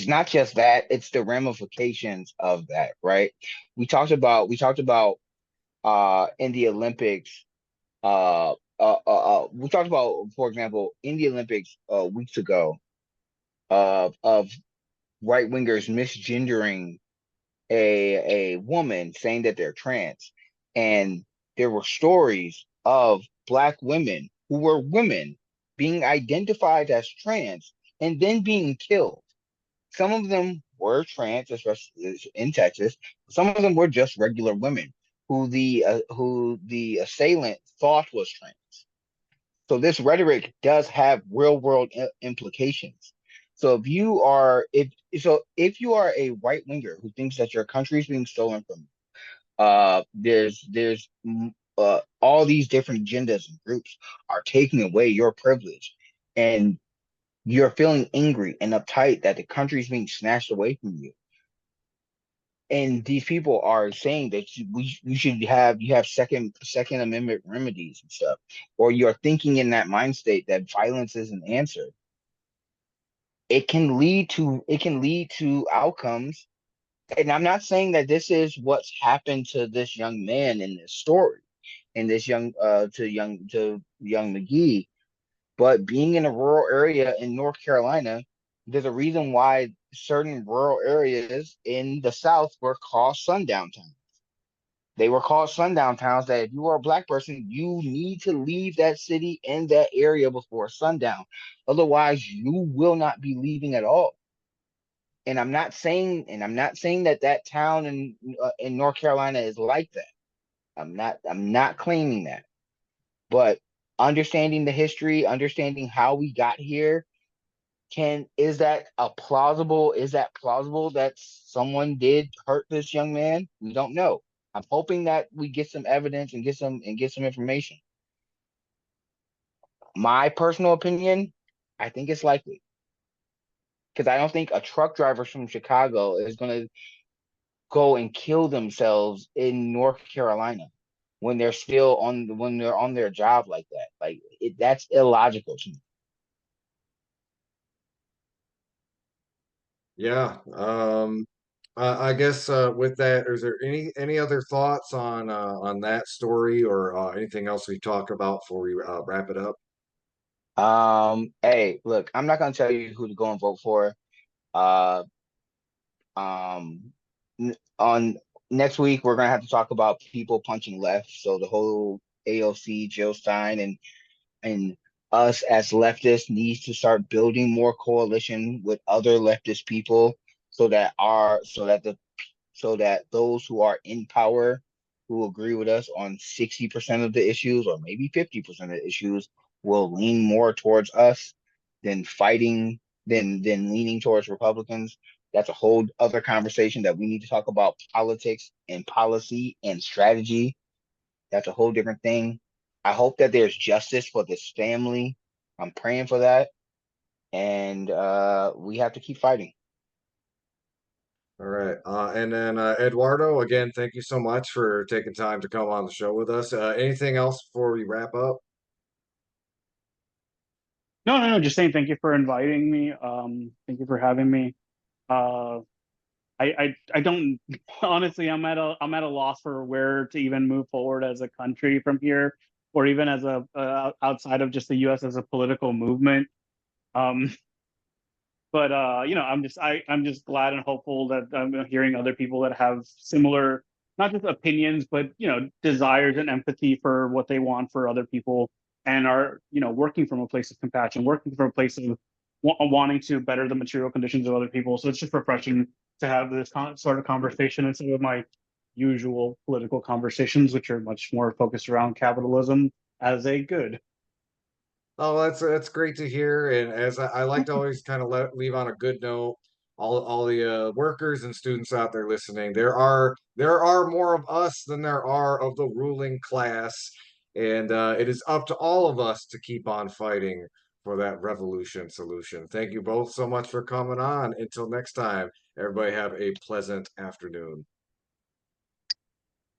not just that, it's the ramifications of that, right? We talked about in the Olympics, we talked about, for example, in the Olympics weeks ago, of right wingers misgendering a woman, saying that they're trans. And there were stories of black women who were women being identified as trans and then being killed. Some of them were trans, especially in Texas. Some of them were just regular women who the assailant thought was trans. So this rhetoric does have real world implications. So if you are a right winger who thinks that your country is being stolen from you, there's all these different agendas and groups are taking away your privilege, and you're feeling angry and uptight that the country is being snatched away from you. And these people are saying that you should have second amendment remedies and stuff, or you're thinking in that mind state that violence is an answer. It can lead to outcomes And I'm not saying that this is what's happened to this young man in this story, and this young McGee. But being in a rural area in North Carolina, there's a reason why certain rural areas in the South were called sundown towns. They were called sundown towns that if you are a black person, you need to leave that city and that area before sundown. Otherwise, you will not be leaving at all. And I'm not saying that that town in North Carolina is like that. I'm not claiming that. But understanding the history, understanding how we got here, is that plausible that someone did hurt this young man? We don't know. I'm hoping that we get some evidence and get some information. My personal opinion, I think it's likely, because I don't think a truck driver from Chicago is going to go and kill themselves in North Carolina when they're on their job like that. That's illogical to me. Yeah. I guess with that, is there any other thoughts on that story or anything else we talk about before we wrap it up? Hey, look, I'm not gonna tell you who to go and vote for. Uh, um, on next week we're gonna have to talk about people punching left. So the whole AOC, Jill Stein, and us as leftists needs to start building more coalition with other leftist people, so that our so that those who are in power, who agree with us on 60% of the issues or maybe 50% of the issues, will lean more towards us than fighting than leaning towards Republicans. That's a whole other conversation that we need to talk about politics and policy and strategy. That's a whole different thing. I hope that there's justice for this family. I'm praying for that. And we have to keep fighting. All right. And then Eduardo, again, thank you so much for taking time to come on the show with us. Anything else before we wrap up? No. Just saying thank you for inviting me. Thank you for having me. Uh, I don't honestly. I'm at a loss for where to even move forward as a country from here, or even as a outside of just the U.S. as a political movement. Um, but I'm just glad and hopeful that I'm hearing other people that have similar, not just opinions, but desires and empathy for what they want for other people, and are working from a place of compassion, working from a place of wanting to better the material conditions of other people. So it's just refreshing to have this sort of conversation instead of my usual political conversations, which are much more focused around capitalism as a good. Oh, that's great to hear. And as I like to always kind of leave on a good note, all the workers and students out there listening, there are more of us than there are of the ruling class, and it is up to all of us to keep on fighting for that revolution solution. Thank you both so much for coming on. Until next time, everybody have a pleasant afternoon.